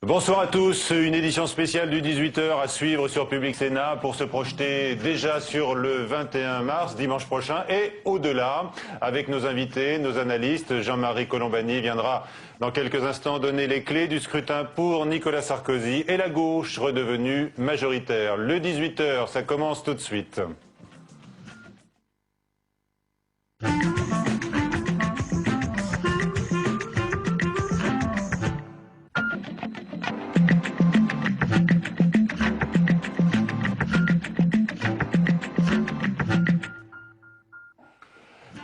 Bonsoir à tous, une édition spéciale du 18h à suivre sur Public Sénat pour se projeter déjà sur le 21 mars, dimanche prochain, et au-delà, avec nos invités, nos analystes. Jean-Marie Colombani viendra dans quelques instants donner les clés du scrutin pour Nicolas Sarkozy et la gauche redevenue majoritaire. Le 18h, ça commence tout de suite.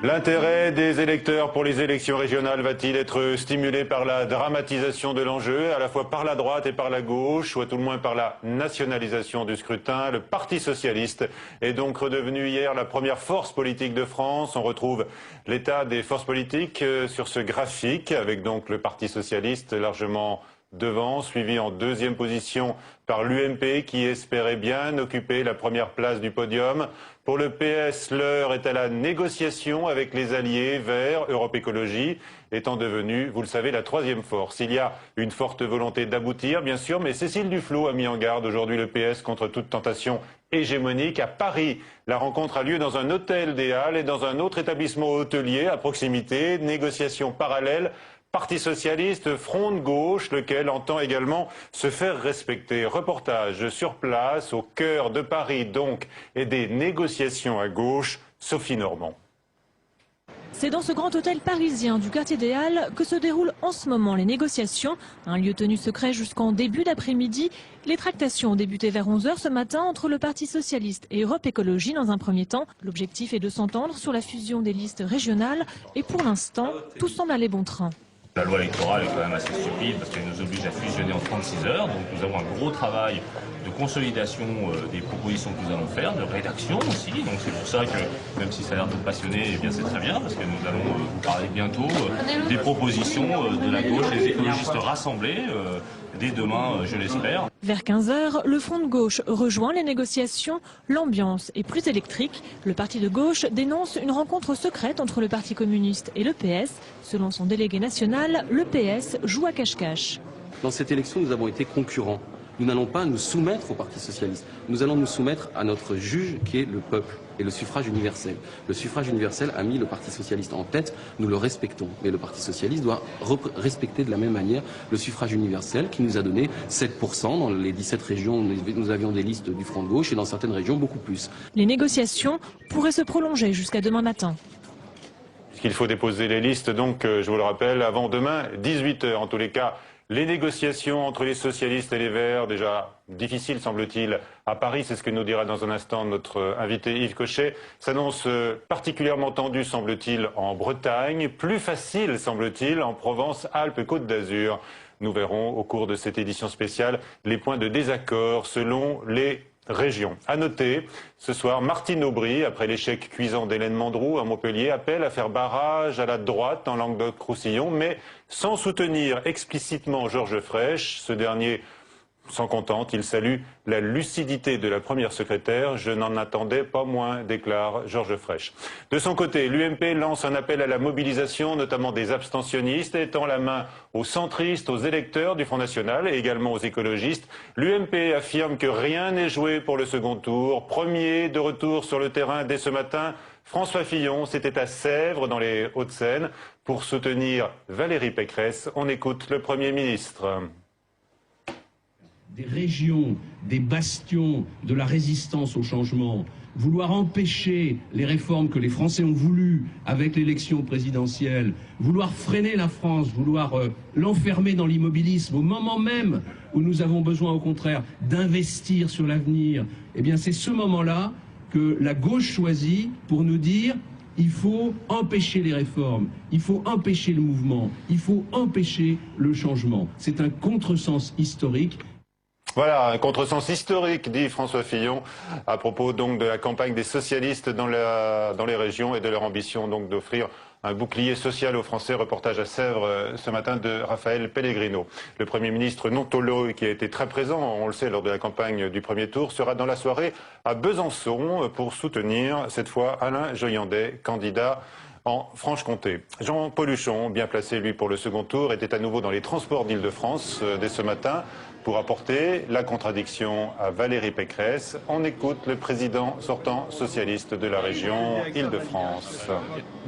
L'intérêt des électeurs pour les élections régionales va-t-il être stimulé par la dramatisation de l'enjeu, à la fois par la droite et par la gauche, ou à tout le moins par la nationalisation du scrutin? Le Parti socialiste est donc redevenu hier la première force politique de France. On retrouve l'état des forces politiques sur ce graphique, avec donc le Parti socialiste largement devant, suivi en deuxième position par l'UMP qui espérait bien occuper la première place du podium. Pour le PS, l'heure est à la négociation avec les alliés Verts, Europe Écologie, étant devenue, vous le savez, la troisième force. Il y a une forte volonté d'aboutir, bien sûr, mais Cécile Duflot a mis en garde aujourd'hui le PS contre toute tentation hégémonique. À Paris, la rencontre a lieu dans un hôtel des Halles et dans un autre établissement hôtelier à proximité. Négociations parallèles. Parti socialiste, front de gauche, lequel entend également se faire respecter. Reportage sur place, au cœur de Paris donc, et des négociations à gauche, Sophie Normand. C'est dans ce grand hôtel parisien du quartier des Halles que se déroulent en ce moment les négociations. Un lieu tenu secret jusqu'en début d'après-midi. Les tractations ont débuté vers 11 h ce matin entre le Parti socialiste et Europe Écologie dans un premier temps. L'objectif est de s'entendre sur la fusion des listes régionales et pour l'instant, tout semble aller bon train. La loi électorale est quand même assez stupide parce qu'elle nous oblige à fusionner en 36 heures. Donc nous avons un gros travail de consolidation des propositions que nous allons faire, de rédaction aussi. Donc c'est pour ça que, même si ça a l'air de nous passionner, eh bien c'est très bien parce que nous allons vous parler bientôt des propositions de la gauche, les écologistes rassemblés, dès demain, je l'espère. Vers 15 h, le front de gauche rejoint les négociations. L'ambiance est plus électrique. Le parti de gauche dénonce une rencontre secrète entre le Parti communiste et le PS. Selon son délégué national, le PS joue à cache-cache. Dans cette élection, nous avons été concurrents. Nous n'allons pas nous soumettre au Parti socialiste. Nous allons nous soumettre à notre juge qui est le peuple et le suffrage universel. Le suffrage universel a mis le Parti socialiste en tête, nous le respectons. Mais le Parti socialiste doit respecter de la même manière le suffrage universel qui nous a donné 7%. Dans les 17 régions, nous avions des listes du Front de gauche et dans certaines régions, beaucoup plus. Les négociations pourraient se prolonger jusqu'à demain matin. Il faut déposer les listes, donc, je vous le rappelle, avant demain, 18 h. En tous les cas, les négociations entre les socialistes et les Verts, déjà difficiles semble-t-il à Paris, c'est ce que nous dira dans un instant notre invité Yves Cochet, s'annoncent particulièrement tendues semble-t-il en Bretagne, plus facile semble-t-il en Provence, Alpes et Côte d'Azur. Nous verrons au cours de cette édition spéciale les points de désaccord selon les région. À noter, ce soir, Martine Aubry, après l'échec cuisant d'Hélène Mandroux à Montpellier, appelle à faire barrage à la droite en Languedoc-Roussillon, mais sans soutenir explicitement Georges Frêche. Ce dernier s'en contente, il salue la lucidité de la première secrétaire. Je n'en attendais pas moins, déclare Georges Frêche. De son côté, l'UMP lance un appel à la mobilisation, notamment des abstentionnistes, étend la main aux centristes, aux électeurs du Front National et également aux écologistes. L'UMP affirme que rien n'est joué pour le second tour. Premier de retour sur le terrain dès ce matin, François Fillon, c'était à Sèvres, dans les Hauts-de-Seine, pour soutenir Valérie Pécresse. On écoute le Premier ministre. Des régions, des bastions de la résistance au changement, vouloir empêcher les réformes que les Français ont voulues avec l'élection présidentielle, vouloir freiner la France, vouloir l'enfermer dans l'immobilisme au moment même où nous avons besoin au contraire d'investir sur l'avenir, eh bien c'est ce moment-là que la gauche choisit pour nous dire il faut empêcher les réformes, il faut empêcher le mouvement, il faut empêcher le changement. C'est un contresens historique. Voilà, un contresens historique, dit François Fillon, à propos donc de la campagne des socialistes dans les régions et de leur ambition donc d'offrir un bouclier social aux Français. Reportage à Sèvres ce matin de Raphaël Pellegrino. Le Premier ministre Nontolo, qui a été très présent, on le sait, lors de la campagne du premier tour, sera dans la soirée à Besançon pour soutenir cette fois Alain Joyandet, candidat en Franche-Comté. Jean-Paul Huchon, bien placé lui pour le second tour, était à nouveau dans les transports d'Île-de-France dès ce matin pour apporter la contradiction à Valérie Pécresse. On écoute le président sortant socialiste de la région Île-de-France.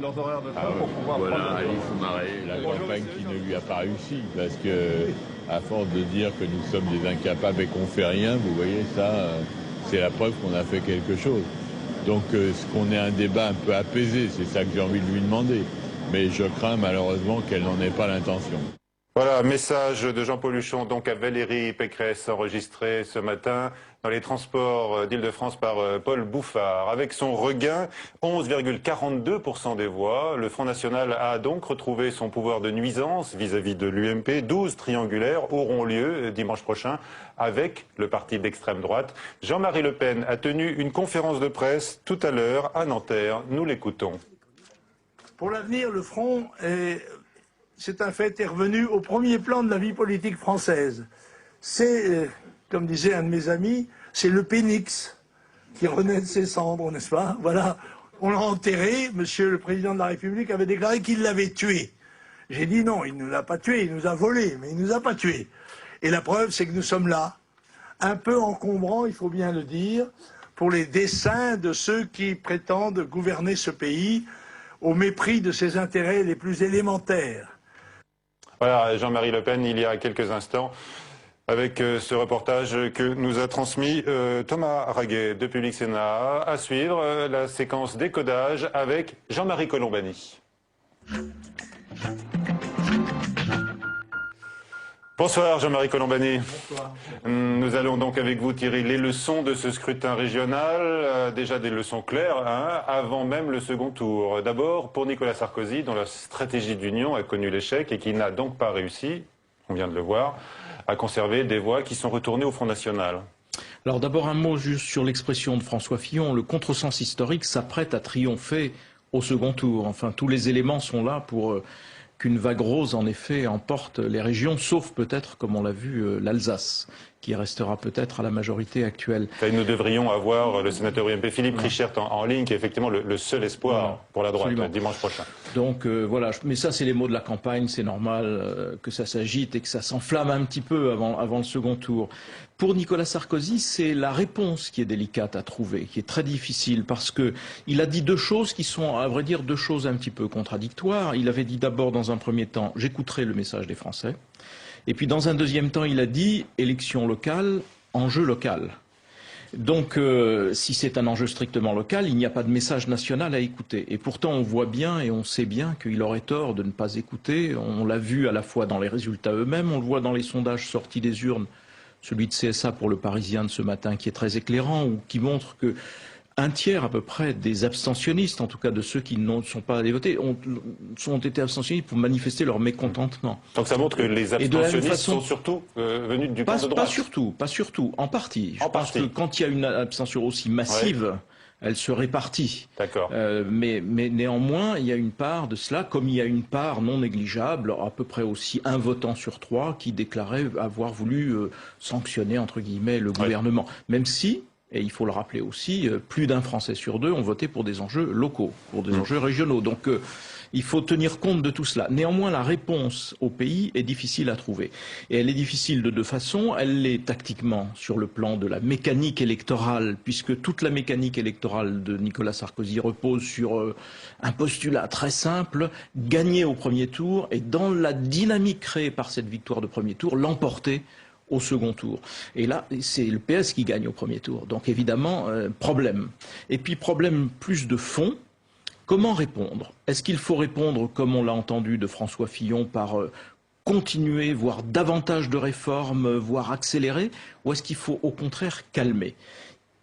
Voilà, Alice Soumaré, la campagne qui ne lui a pas réussi, parce que à force de dire que nous sommes des incapables et qu'on fait rien, vous voyez, ça, c'est la preuve qu'on a fait quelque chose. Donc, ce qu'on ait un débat un peu apaisé, c'est ça que j'ai envie de lui demander. Mais je crains malheureusement qu'elle n'en ait pas l'intention. Voilà, message de Jean-Paul Huchon donc à Valérie Pécresse enregistré ce matin dans les transports d'Île-de-France par Paul Bouffard. Avec son regain, 11,42% des voix, le Front National a donc retrouvé son pouvoir de nuisance vis-à-vis de l'UMP. 12 triangulaires auront lieu dimanche prochain avec le parti d'extrême droite. Jean-Marie Le Pen a tenu une conférence de presse tout à l'heure à Nanterre. Nous l'écoutons. Pour l'avenir, le Front c'est un fait, est revenu au premier plan de la vie politique française. C'est, comme disait un de mes amis, c'est le Pénix qui renaît de ses cendres, n'est-ce pas? Voilà, on l'a enterré, monsieur le président de la République avait déclaré qu'il l'avait tué. J'ai dit non, il ne l'a pas tué, il nous a volé, mais il ne nous a pas tués. Et la preuve, c'est que nous sommes là, un peu encombrants, il faut bien le dire, pour les desseins de ceux qui prétendent gouverner ce pays au mépris de ses intérêts les plus élémentaires. Voilà, Jean-Marie Le Pen, il y a quelques instants, avec ce reportage que nous a transmis Thomas Raguet de Public Sénat. À suivre, la séquence décodage avec Jean-Marie Colombani. Bonsoir Jean-Marie Colombani. Bonsoir. Nous allons donc avec vous tirer les leçons de ce scrutin régional, déjà des leçons claires, hein, avant même le second tour. D'abord pour Nicolas Sarkozy, dont la stratégie d'union a connu l'échec et qui n'a donc pas réussi, on vient de le voir, à conserver des voix qui sont retournées au Front National. Alors d'abord un mot juste sur l'expression de François Fillon. Le contresens historique s'apprête à triompher au second tour. Enfin, tous les éléments sont là pour qu'une vague rose, en effet, emporte les régions, sauf peut-être, comme on l'a vu, l'Alsace, qui restera peut-être à la majorité actuelle. Et nous devrions avoir le sénateur UMP Philippe Richert en ligne, qui est effectivement le seul espoir pour la droite, dimanche prochain. Donc voilà, mais ça c'est les mots de la campagne, c'est normal que ça s'agite et que ça s'enflamme un petit peu avant le second tour. Pour Nicolas Sarkozy, c'est la réponse qui est délicate à trouver, qui est très difficile, parce que il a dit deux choses qui sont, à vrai dire, deux choses un petit peu contradictoires. Il avait dit d'abord, dans un premier temps, j'écouterai le message des Français. Et puis dans un deuxième temps, il a dit élection locale, enjeu local. Donc si c'est un enjeu strictement local, il n'y a pas de message national à écouter. Et pourtant on voit bien et on sait bien qu'il aurait tort de ne pas écouter. On l'a vu à la fois dans les résultats eux-mêmes, on le voit dans les sondages sortis des urnes, celui de CSA pour le Parisien de ce matin qui est très éclairant, ou qui montre que un tiers à peu près des abstentionnistes, en tout cas de ceux qui ne sont pas allés voter, ont été abstentionnistes pour manifester leur mécontentement. Donc ça montre que les abstentionnistes sont surtout venus du camp de droite. Pas surtout, en partie. Je pense que quand il y a une abstention aussi massive, elle se répartit. D'accord. Mais néanmoins, il y a une part de cela, comme il y a une part non négligeable, à peu près aussi un votant sur trois, qui déclarait avoir voulu sanctionner, entre guillemets, le gouvernement. Même si, et il faut le rappeler aussi, plus d'un Français sur deux ont voté pour des enjeux locaux, pour des enjeux régionaux. Donc il faut tenir compte de tout cela. Néanmoins, la réponse au pays est difficile à trouver. Et elle est difficile de deux façons. Elle l'est tactiquement sur le plan de la mécanique électorale, puisque toute la mécanique électorale de Nicolas Sarkozy repose sur un postulat très simple, gagner au premier tour, et dans la dynamique créée par cette victoire de premier tour, l'emporter au second tour. Et là, c'est le PS qui gagne au premier tour. Donc évidemment, problème. Et puis problème plus de fond. Comment répondre? Est-ce qu'il faut répondre, comme on l'a entendu de François Fillon, par continuer, voire davantage de réformes, voire accélérer? Ou est-ce qu'il faut au contraire calmer?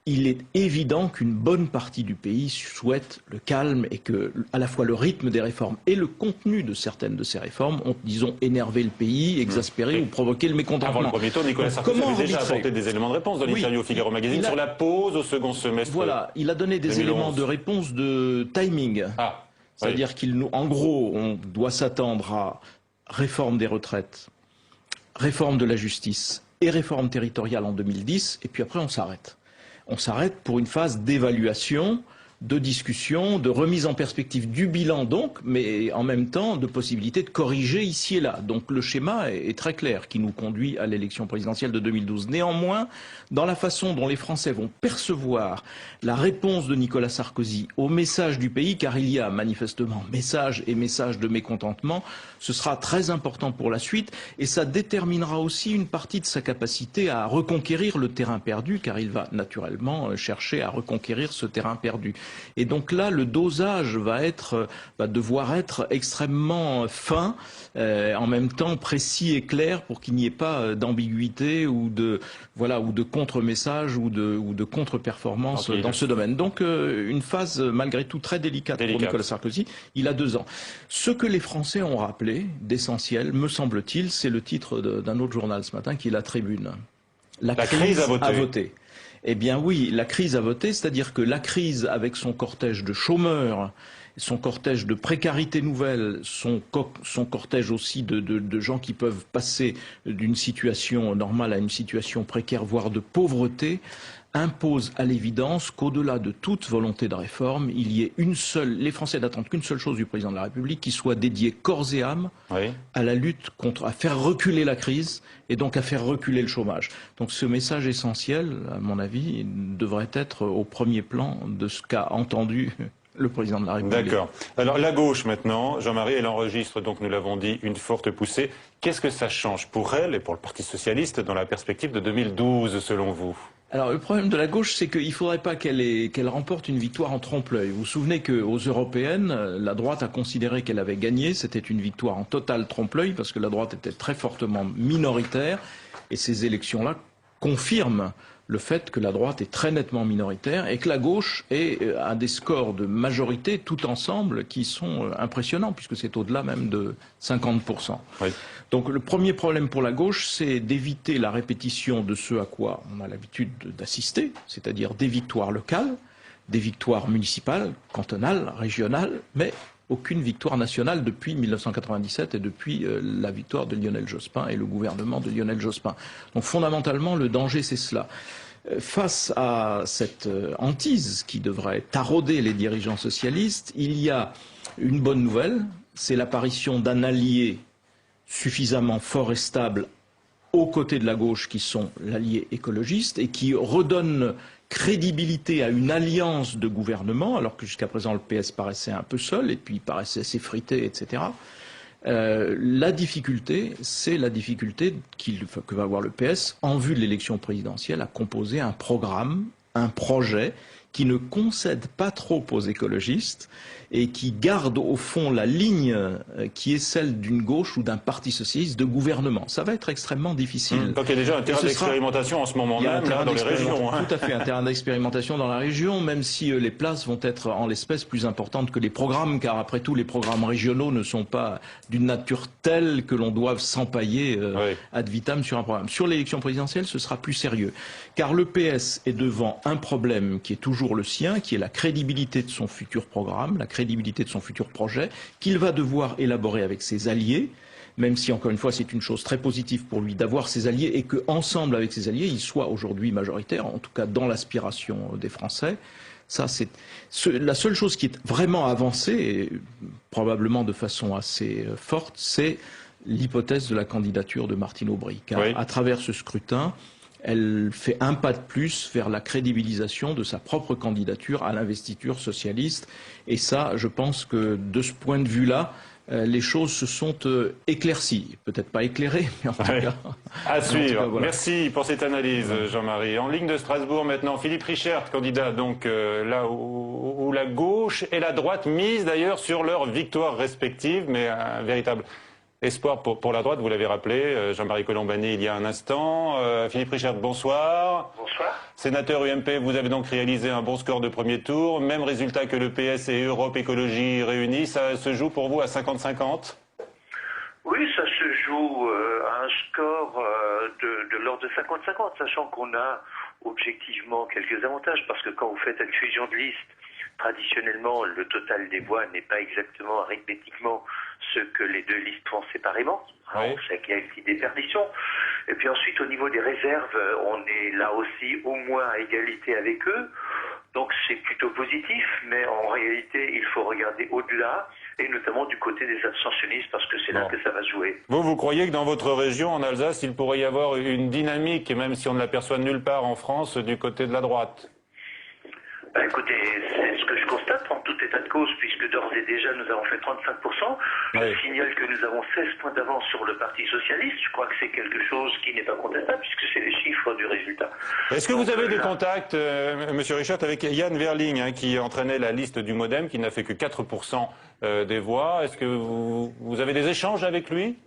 Il est évident qu'une bonne partie du pays souhaite le calme et que, à la fois le rythme des réformes et le contenu de certaines de ces réformes ont, disons, énervé le pays, exaspéré ou provoqué le mécontentement. Avant le premier tour, Nicolas Sarkozy avait déjà apporté des éléments de réponse dans l'interview au Figaro Magazine sur la pause au second semestre. Voilà, il a donné des éléments de réponse de timing. C'est-à-dire qu'en gros, on doit s'attendre à réforme des retraites, réforme de la justice et réforme territoriale en 2010, et puis après on s'arrête. On s'arrête pour une phase d'évaluation de discussion, de remise en perspective du bilan donc, mais en même temps de possibilité de corriger ici et là. Donc le schéma est très clair qui nous conduit à l'élection présidentielle de 2012. Néanmoins, dans la façon dont les Français vont percevoir la réponse de Nicolas Sarkozy au message du pays, car il y a manifestement message et message de mécontentement, ce sera très important pour la suite et ça déterminera aussi une partie de sa capacité à reconquérir le terrain perdu, car il va naturellement chercher à reconquérir ce terrain perdu. Et donc là, le dosage va devoir être extrêmement fin, en même temps précis et clair pour qu'il n'y ait pas d'ambiguïté ou de contre-message ou de contre-performance dans ce domaine. Donc une phase malgré tout très délicate pour Nicolas Sarkozy. Il a 2 ans. Ce que les Français ont rappelé d'essentiel, me semble-t-il, c'est le titre d'un autre journal ce matin qui est La Tribune. La crise a voté. Eh bien oui, la crise a voté, c'est-à-dire que la crise avec son cortège de chômeurs, son cortège de précarité nouvelle, son cortège aussi de gens qui peuvent passer d'une situation normale à une situation précaire, voire de pauvreté, impose à l'évidence qu'au-delà de toute volonté de réforme, il y ait les Français n'attendent qu'une seule chose du président de la République, qui soit dédié corps et âme à la lutte à faire reculer la crise et donc à faire reculer le chômage. Donc ce message essentiel, à mon avis, devrait être au premier plan de ce qu'a entendu le président de la République. D'accord. Alors la gauche maintenant, Jean-Marie, elle enregistre, donc nous l'avons dit, une forte poussée. Qu'est-ce que ça change pour elle et pour le Parti socialiste dans la perspective de 2012, selon vous ? Alors le problème de la gauche, c'est qu'il ne faudrait pas qu'elle remporte une victoire en trompe-l'œil. Vous vous souvenez qu'aux européennes, la droite a considéré qu'elle avait gagné. C'était une victoire en total trompe-l'œil parce que la droite était très fortement minoritaire. Et ces élections-là confirment le fait que la droite est très nettement minoritaire et que la gauche a des scores de majorité tout ensemble qui sont impressionnants puisque c'est au-delà même de 50%. Oui. Donc le premier problème pour la gauche, c'est d'éviter la répétition de ce à quoi on a l'habitude d'assister, c'est-à-dire des victoires locales, des victoires municipales, cantonales, régionales, mais aucune victoire nationale depuis 1997 et depuis la victoire de Lionel Jospin et le gouvernement de Lionel Jospin. Donc fondamentalement, le danger, c'est cela. Face à cette hantise qui devrait tarauder les dirigeants socialistes, il y a une bonne nouvelle, c'est l'apparition d'un allié suffisamment fort et stable aux côtés de la gauche qui sont l'allié écologiste et qui redonne crédibilité à une alliance de gouvernement, alors que jusqu'à présent le PS paraissait un peu seul et puis paraissait s'effriter, etc. La difficulté, c'est la difficulté que va avoir le PS en vue de l'élection présidentielle à composer un programme, un projet qui ne concède pas trop aux écologistes et qui garde au fond la ligne qui est celle d'une gauche ou d'un parti socialiste de gouvernement. Ça va être extrêmement difficile. Donc il y a déjà un terrain d'expérimentation en ce moment même là, dans les régions. Tout à fait, un terrain d'expérimentation dans la région, même si les places vont être en l'espèce plus importantes que les programmes, car après tout les programmes régionaux ne sont pas d'une nature telle que l'on doive s'empailler ad vitam sur un programme. Sur l'élection présidentielle, ce sera plus sérieux, car le PS est devant un problème qui est toujours le sien, qui est la crédibilité de son futur programme, la crédibilité de son futur projet, qu'il va devoir élaborer avec ses alliés, même si, encore une fois, c'est une chose très positive pour lui d'avoir ses alliés et qu'ensemble avec ses alliés, il soit aujourd'hui majoritaire, en tout cas dans l'aspiration des Français. Ça, c'est la seule chose qui est vraiment avancée, et probablement de façon assez forte, c'est l'hypothèse de la candidature de Martine Aubry. Car à travers ce scrutin, elle fait un pas de plus vers la crédibilisation de sa propre candidature à l'investiture socialiste. Et ça, je pense que de ce point de vue-là, les choses se sont éclaircies. Peut-être pas éclairées, mais en tout cas... À suivre. Cas, voilà. Merci pour cette analyse, Jean-Marie. En ligne de Strasbourg maintenant, Philippe Richert, candidat donc là où la gauche et la droite misent d'ailleurs sur leurs victoires respectives, mais un véritable... espoir pour la droite, vous l'avez rappelé, Jean-Marie Colombani il y a un instant. Philippe Richert, bonsoir. Bonsoir. Sénateur UMP, vous avez donc réalisé un bon score de premier tour. Même résultat que le PS et Europe Écologie réunis. Ça se joue pour vous à 50-50 ? Oui, ça se joue à un score de l'ordre de 50-50, sachant qu'on a objectivement quelques avantages, parce que quand vous faites une fusion de listes, traditionnellement, le total des voix n'est pas exactement arithmétiquement ce que les deux listes font séparément. On sait qu'il y a une petite déperdition. Et puis ensuite, au niveau des réserves, on est là aussi au moins à égalité avec eux. Donc c'est plutôt positif, mais en réalité, il faut regarder au-delà, et notamment du côté des abstentionnistes, parce que c'est là que ça va se jouer. Vous croyez que dans votre région, en Alsace, il pourrait y avoir une dynamique, même si on ne l'aperçoit nulle part en France, du côté de la droite? Ben écoutez, c'est ce que je constate en tout état de cause, puisque d'ores et déjà nous avons fait 35%. Je signale que nous avons 16 points d'avance sur le Parti Socialiste. Je crois que c'est quelque chose qui n'est pas contestable, puisque c'est les chiffres du résultat. Est-ce que vous avez des contacts, Monsieur Richard, avec Yann Verling, qui entraînait la liste du MoDem, qui n'a fait que 4% des voix? Est-ce que vous avez des échanges avec lui?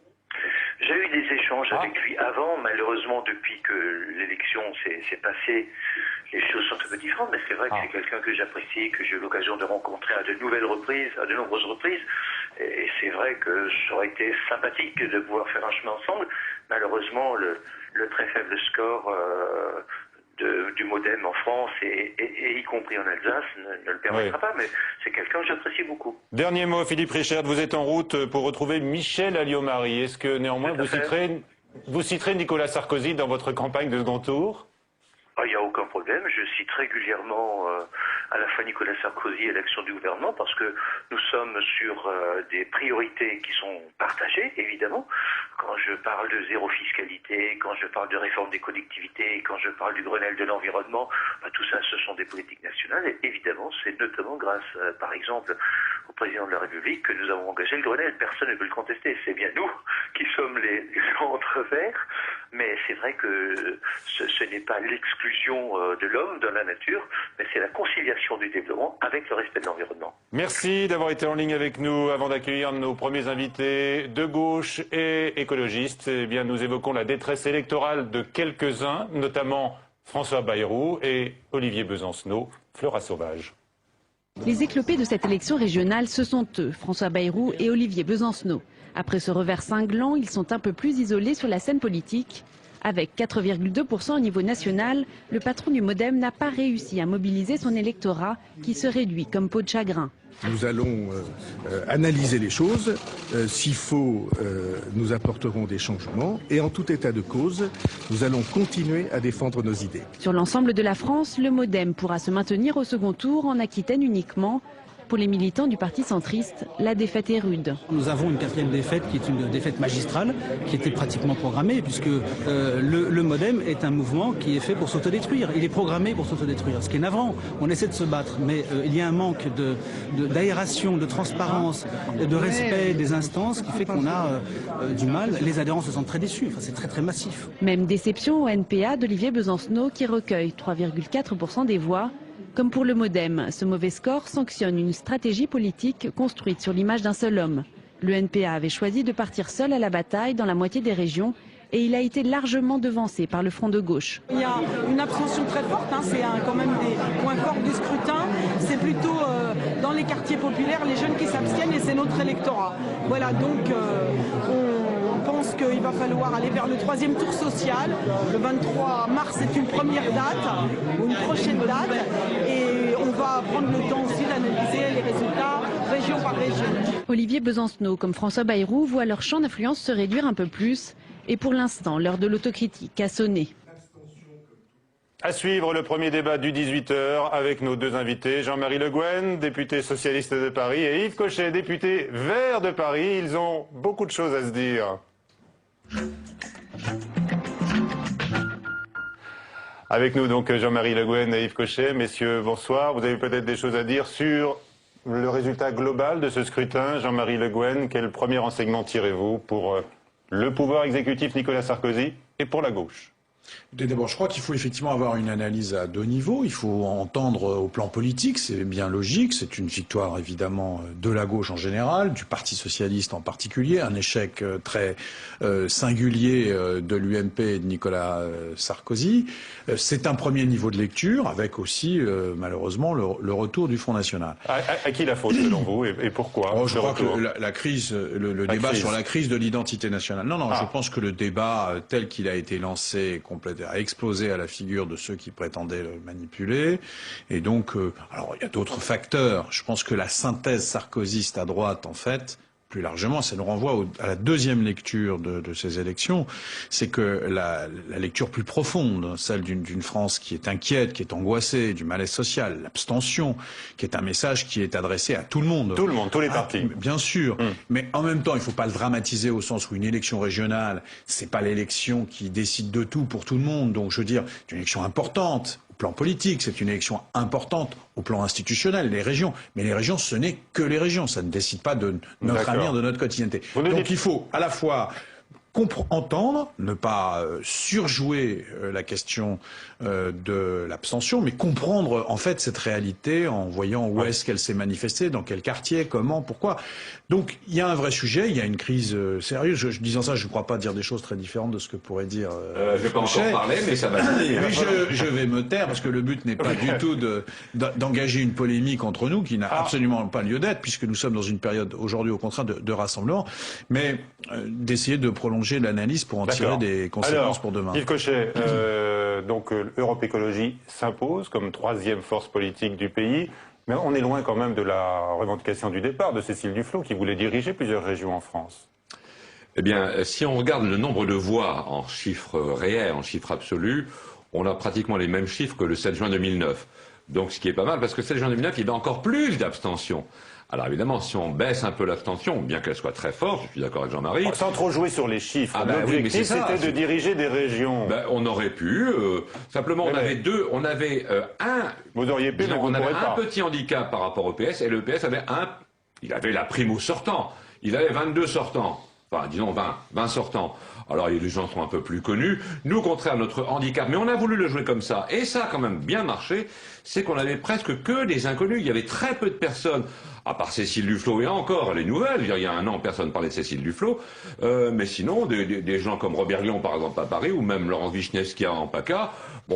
J'ai eu des échanges avec lui avant. Malheureusement, depuis que l'élection s'est passée, les choses sont un peu différentes. Mais c'est vrai que c'est quelqu'un que j'apprécie, que j'ai eu l'occasion de rencontrer à de nombreuses reprises. Et c'est vrai que ça aurait été sympathique de pouvoir faire un chemin ensemble. Malheureusement, le très faible score du MoDem en France et y compris en Alsace ne le permettra pas, mais c'est quelqu'un que j'apprécie beaucoup. Dernier mot, Philippe Richard, vous êtes en route pour retrouver Michel Alliot-Marie. Est-ce que néanmoins vous citerez Nicolas Sarkozy dans votre campagne de second tour? Il n'y a aucun problème. Je cite régulièrement à la fois Nicolas Sarkozy et l'action du gouvernement parce que nous sommes sur des priorités qui sont partagées, évidemment. Quand je parle de zéro fiscalité, quand je parle de réforme des collectivités, quand je parle du Grenelle de l'environnement, tout ça, ce sont des politiques nationales. Et évidemment, c'est notamment grâce, par exemple, au président de la République que nous avons engagé le Grenelle. Personne ne peut le contester. C'est bien nous qui sommes les centres verts. Mais c'est vrai que ce n'est pas l'exclusion de l'homme dans la nature, mais c'est la conciliation du développement avec le respect de l'environnement. Merci d'avoir été en ligne avec nous. Avant d'accueillir nos premiers invités de gauche et écologistes, eh bien, nous évoquons la détresse électorale de quelques-uns, notamment François Bayrou et Olivier Besancenot, Flora Sauvage. Les éclopés de cette élection régionale, ce sont eux, François Bayrou et Olivier Besancenot. Après ce revers cinglant, ils sont un peu plus isolés sur la scène politique. Avec 4,2% au niveau national, le patron du MoDem n'a pas réussi à mobiliser son électorat qui se réduit comme peau de chagrin. Nous allons analyser les choses. S'il faut, nous apporterons des changements. Et en tout état de cause, nous allons continuer à défendre nos idées. Sur l'ensemble de la France, le MoDem pourra se maintenir au second tour en Aquitaine uniquement. Pour les militants du parti centriste, la défaite est rude. Nous avons une quatrième défaite qui est une défaite magistrale, qui était pratiquement programmée, puisque le MoDem est un mouvement qui est fait pour s'autodétruire. Il est programmé pour s'autodétruire, ce qui est navrant. On essaie de se battre, mais il y a un manque d'aération, de transparence, de respect des instances qui fait qu'on a du mal. Les adhérents se sentent très déçus, c'est très massif. Même déception au NPA d'Olivier Besancenot qui recueille 3,4% des voix. Comme pour le MoDem, ce mauvais score sanctionne une stratégie politique construite sur l'image d'un seul homme. Le NPA avait choisi de partir seul à la bataille dans la moitié des régions et il a été largement devancé par le front de gauche. Il y a une abstention très forte, c'est quand même des points forts du scrutin. C'est plutôt dans les quartiers populaires, les jeunes qui s'abstiennent et c'est notre électorat. Voilà, donc on pense qu'il va falloir aller vers le troisième tour social. Le 23 mars, c'est une première date, ou une prochaine date, et on va prendre le temps aussi d'analyser les résultats région par région. Olivier Besancenot comme François Bayrou voient leur champ d'influence se réduire un peu plus. Et pour l'instant, l'heure de l'autocritique a sonné. À suivre le premier débat du 18h avec nos deux invités, Jean-Marie Le Guen, député socialiste de Paris, et Yves Cochet, député vert de Paris. Ils ont beaucoup de choses à se dire. Avec nous donc Jean-Marie Le Guen et Yves Cochet. Messieurs, bonsoir. Vous avez peut-être des choses à dire sur le résultat global de ce scrutin. Jean-Marie Le Guen, quel premier enseignement tirez-vous pour le pouvoir exécutif Nicolas Sarkozy et pour la gauche? D'abord, je crois qu'il faut effectivement avoir une analyse à deux niveaux. Il faut entendre au plan politique, c'est bien logique. C'est une victoire évidemment de la gauche en général, du Parti socialiste en particulier, un échec très singulier de l'UMP et de Nicolas Sarkozy. C'est un premier niveau de lecture, avec aussi malheureusement le retour du Front National. À qui la faute selon vous et pourquoi? Je crois que la crise, le débat sur la crise de l'identité nationale. Non, je pense que le débat tel qu'il a été lancé a explosé à la figure de ceux qui prétendaient le manipuler. Et donc, alors il y a d'autres facteurs. Je pense que la synthèse sarkozyste à droite, en fait, plus largement, ça nous renvoie à la deuxième lecture de ces élections, c'est que la lecture plus profonde, celle d'une France qui est inquiète, qui est angoissée, du malaise social, l'abstention, qui est un message qui est adressé à tout le monde. Tout le monde, tous les partis. Bien sûr, mais en même temps, il ne faut pas le dramatiser au sens où une élection régionale, c'est pas l'élection qui décide de tout pour tout le monde. Donc, je veux dire, c'est une élection importante. Au plan politique, c'est une élection importante au plan institutionnel, les régions. Mais les régions, ce n'est que les régions. Ça ne décide pas de notre avenir, de notre quotidienneté. Donc il faut à la fois entendre, ne pas surjouer la question de l'abstention, mais comprendre en fait cette réalité en voyant où est-ce qu'elle s'est manifestée, dans quel quartier, comment, pourquoi. Donc il y a un vrai sujet, il y a une crise sérieuse. Disant ça, je ne crois pas dire des choses très différentes de ce que pourrait dire. Je ne vais pas encore parler, mais ça va venir. Mais je vais me taire parce que le but n'est pas du tout d'engager une polémique entre nous qui n'a absolument pas lieu d'être, puisque nous sommes dans une période aujourd'hui au contraire de rassemblement, mais d'essayer de prolonger l'analyse pour en tirer des conséquences pour demain. Yves Cochet, donc Europe Écologie s'impose comme troisième force politique du pays, mais on est loin quand même de la revendication du départ de Cécile Duflot qui voulait diriger plusieurs régions en France. Eh bien, si on regarde le nombre de voix en chiffres réels, en chiffres absolus, on a pratiquement les mêmes chiffres que le 7 juin 2009. Donc ce qui est pas mal, parce que le 7 juin 2009, il y avait encore plus d'abstention. Alors évidemment, si on baisse un peu l'abstention, bien qu'elle soit très forte, je suis d'accord avec Jean-Marie... Sans trop jouer sur les chiffres, l'objectif c'était de diriger des régions. On aurait pu, simplement on avait Vous auriez pu, mais vous ne pourrez pas. Un petit handicap par rapport au PS, et le PS avait il avait la prime aux sortants, il avait 22 sortants, enfin disons 20 sortants. Alors les gens sont un peu plus connus. Nous, au contraire, notre handicap, mais on a voulu le jouer comme ça, et ça a quand même bien marché, c'est qu'on avait presque que des inconnus. Il y avait très peu de personnes, à part Cécile Duflot, et encore, elle est nouvelle, il y a un an, personne ne parlait de Cécile Duflot, mais sinon, des gens comme Robert Glion, par exemple, à Paris, ou même Laurence Vichnievsky en PACA,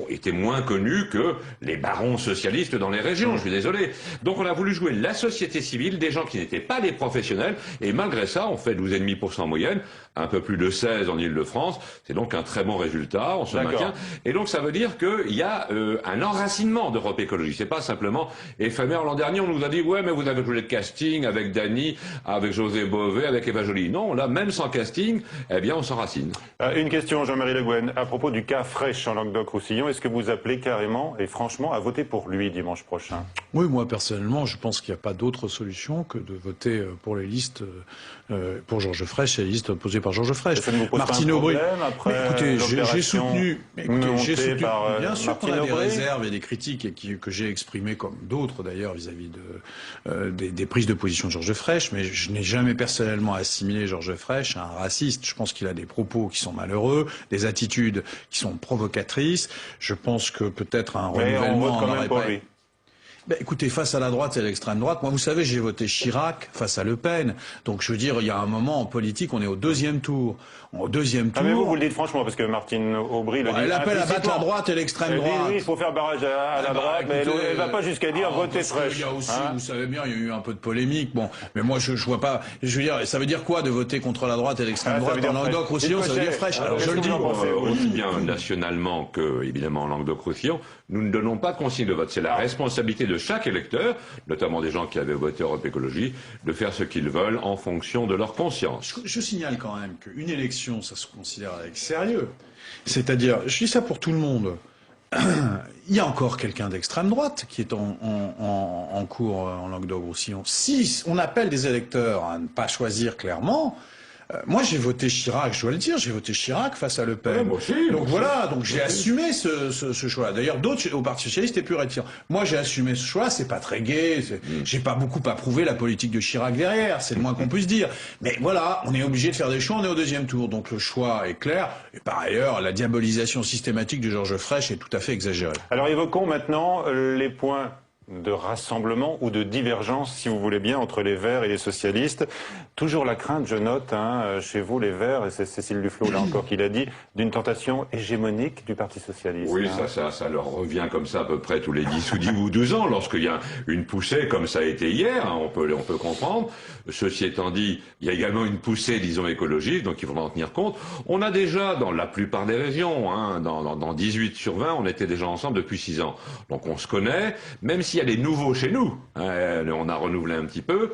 étaient moins connus que les barons socialistes dans les régions, je suis désolé. Donc on a voulu jouer la société civile, des gens qui n'étaient pas des professionnels, et malgré ça, on fait 12,5% en moyenne, un peu plus de 16 en Ile-de-France, c'est donc un très bon résultat, on se maintient. Et donc ça veut dire qu'il y a un enracinement d'Europe Écologie, c'est pas simplement éphémère. L'an dernier, on nous a dit, ouais, mais vous avez joué de casting avec Dany, avec José Bové, avec Eva Joly. Non, là, même sans casting, eh bien, on s'enracine. Une question, Jean-Marie Le Guen, à propos du cas Fraîche en Languedoc-Roussillon, est-ce que vous appelez carrément et franchement à voter pour lui dimanche prochain? Oui, moi personnellement, je pense qu'il n'y a pas d'autre solution que de voter pour les listes, pour Georges Frêche et les listes posées par Georges Frêche. Ça ne vous pose pas un problème après écoutez, j'ai soutenu, bien sûr qu'on a des Aubry. réserves et des critiques que j'ai exprimées comme d'autres d'ailleurs vis-à-vis des prises de position de Georges Frêche, mais je n'ai jamais personnellement assimilé Georges Frêche à un raciste. Je pense qu'il a des propos qui sont malheureux, des attitudes qui sont provocatrices. Je pense que peut-être un renouvellement n'aurait pas... Écoutez, face à la droite et à l'extrême droite, moi vous savez, j'ai voté Chirac face à Le Pen. Donc je veux dire, il y a un moment en politique, on est au deuxième tour. Au deuxième tour... mais vous le dites franchement, parce que Martine Aubry le dit. Elle appelle à battre la droite et l'extrême droite. Oui, il faut faire barrage à la droite, mais elle ne va pas jusqu'à dire voter Frêche. Il y a aussi, vous savez bien, il y a eu un peu de polémique. Bon, mais moi je vois pas. Je veux dire, ça veut dire quoi de voter contre la droite et l'extrême droite en Languedoc-Roussillon? Ça veut dire Frêche. Alors je le dis. Aussi bien nationalement que évidemment en Languedoc-Roussillon, nous ne donnons pas de consigne de vote. C'est la responsabilité de chaque électeur, notamment des gens qui avaient voté Europe Écologie, de faire ce qu'ils veulent en fonction de leur conscience. Je signale quand même qu'une élection, ça se considère avec sérieux. C'est-à-dire, je dis ça pour tout le monde. Il y a encore quelqu'un d'extrême droite qui est en cours en Languedoc-Roussillon. Si on appelle des électeurs à ne pas choisir clairement, moi j'ai voté Chirac, je dois le dire, j'ai voté Chirac face à Le Pen. Moi aussi, donc voilà, donc j'ai assumé ce choix. D'ailleurs, d'autres au Parti Socialiste étaient plus réticents. Moi j'ai assumé ce choix, c'est pas très gai, j'ai pas beaucoup approuvé la politique de Chirac derrière, c'est le moins qu'on puisse dire. Mais voilà, on est obligé de faire des choix, on est au deuxième tour, donc le choix est clair. Et par ailleurs, la diabolisation systématique de Georges Frêche est tout à fait exagérée. Alors évoquons maintenant les points de rassemblement ou de divergence, si vous voulez bien, entre les Verts et les socialistes. Toujours la crainte, je note, chez vous, les Verts, et c'est Cécile Duflot, là encore, qui l'a dit, d'une tentation hégémonique du Parti socialiste. Oui, ça leur revient comme ça à peu près tous les 10 ou 12 ans, lorsqu'il y a une poussée, comme ça a été hier, on peut comprendre. Ceci étant dit, il y a également une poussée, disons, écologique, donc il faudra en tenir compte. On a déjà, dans la plupart des régions, dans 18 sur 20, on était déjà ensemble depuis 6 ans. Donc on se connaît, même s'il y a des nouveaux chez nous. Hein, on a renouvelé un petit peu,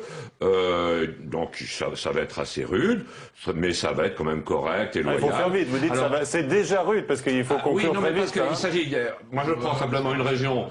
donc ça va être assez rude, mais ça va être quand même correct et loyal. Il faut faire vite. Vous dites que c'est déjà rude parce qu'il faut conclure très vite. Parce qu'il s'agit. Moi, je prends simplement une région.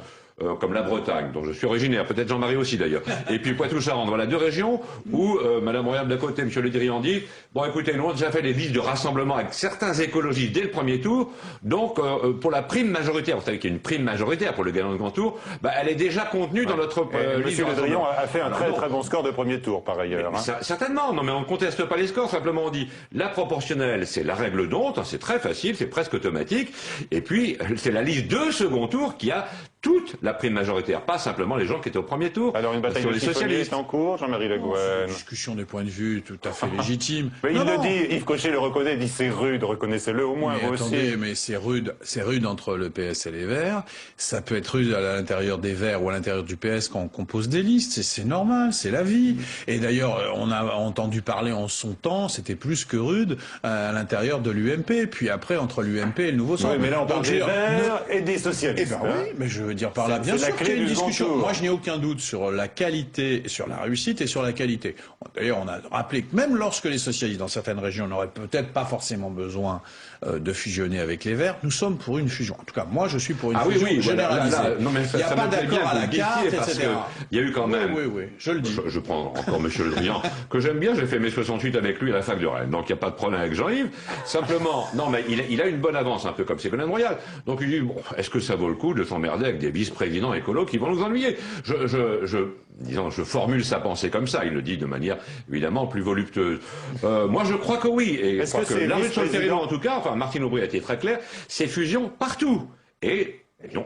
Comme la Bretagne, dont je suis originaire, peut-être Jean-Marie aussi d'ailleurs, et puis Poitou-Charentes, voilà deux régions où Madame Royal d'à côté, Monsieur Le Drian dit, bon écoutez, nous on a déjà fait des listes de rassemblement avec certains écologistes dès le premier tour, donc pour la prime majoritaire, vous savez qu'il y a une prime majoritaire pour le gagnant de grand tour, elle est déjà contenue dans notre liste. Monsieur Le Drian a fait un très bon score de premier tour par ailleurs. Certainement, non mais on ne conteste pas les scores, simplement on dit la proportionnelle c'est la règle d'honte, c'est très facile, c'est presque automatique, et puis c'est la liste de second tour qui a toute la prime majoritaire, pas simplement les gens qui étaient au premier tour. Alors une bataille sur de les socialistes en cours, Jean-Marie Le Guen. C'est une discussion des points de vue tout à fait légitime. Mais il le dit, Yves Cochet le reconnaît, il dit c'est rude, reconnaissez-le au moins mais vous attendez, aussi. Mais c'est rude entre le PS et les Verts. Ça peut être rude à l'intérieur des Verts ou à l'intérieur du PS quand on compose des listes. C'est normal, c'est la vie. Et d'ailleurs, on a entendu parler en son temps, c'était plus que rude à l'intérieur de l'UMP. Puis après, entre l'UMP et le Nouveau Centre. Oui, mais là on parle des Verts et des socialistes. Eh ben oui, mais je veux dire par là, bien sûr qu'il y a une discussion. Moi, je n'ai aucun doute sur la qualité, sur la réussite et sur la qualité. D'ailleurs, on a rappelé que même lorsque les socialistes, dans certaines régions, n'auraient peut-être pas forcément besoin de fusionner avec les Verts, nous sommes pour une fusion. En tout cas, moi, je suis pour une fusion généralisée. Non, mais il n'y a pas d'accord à la carte, etc. Il y a eu quand même... Oui, je le dis. Je prends encore Monsieur Le Drian, que j'aime bien, j'ai fait mes 68 avec lui à la fac de Rennes, donc il n'y a pas de problème avec Jean-Yves. Simplement, non, mais il a une bonne avance, un peu comme Ségolène Royal. Donc il dit, bon, est-ce que ça vaut le coup de s'emmerder avec des vice-présidents écolos qui vont nous ennuyer? Je formule sa pensée comme ça, il le dit de manière évidemment plus voluptueuse. Moi je crois que oui, et je crois que la rue de Solferino en tout cas, enfin Martine Aubry a été très clair, c'est fusion partout, et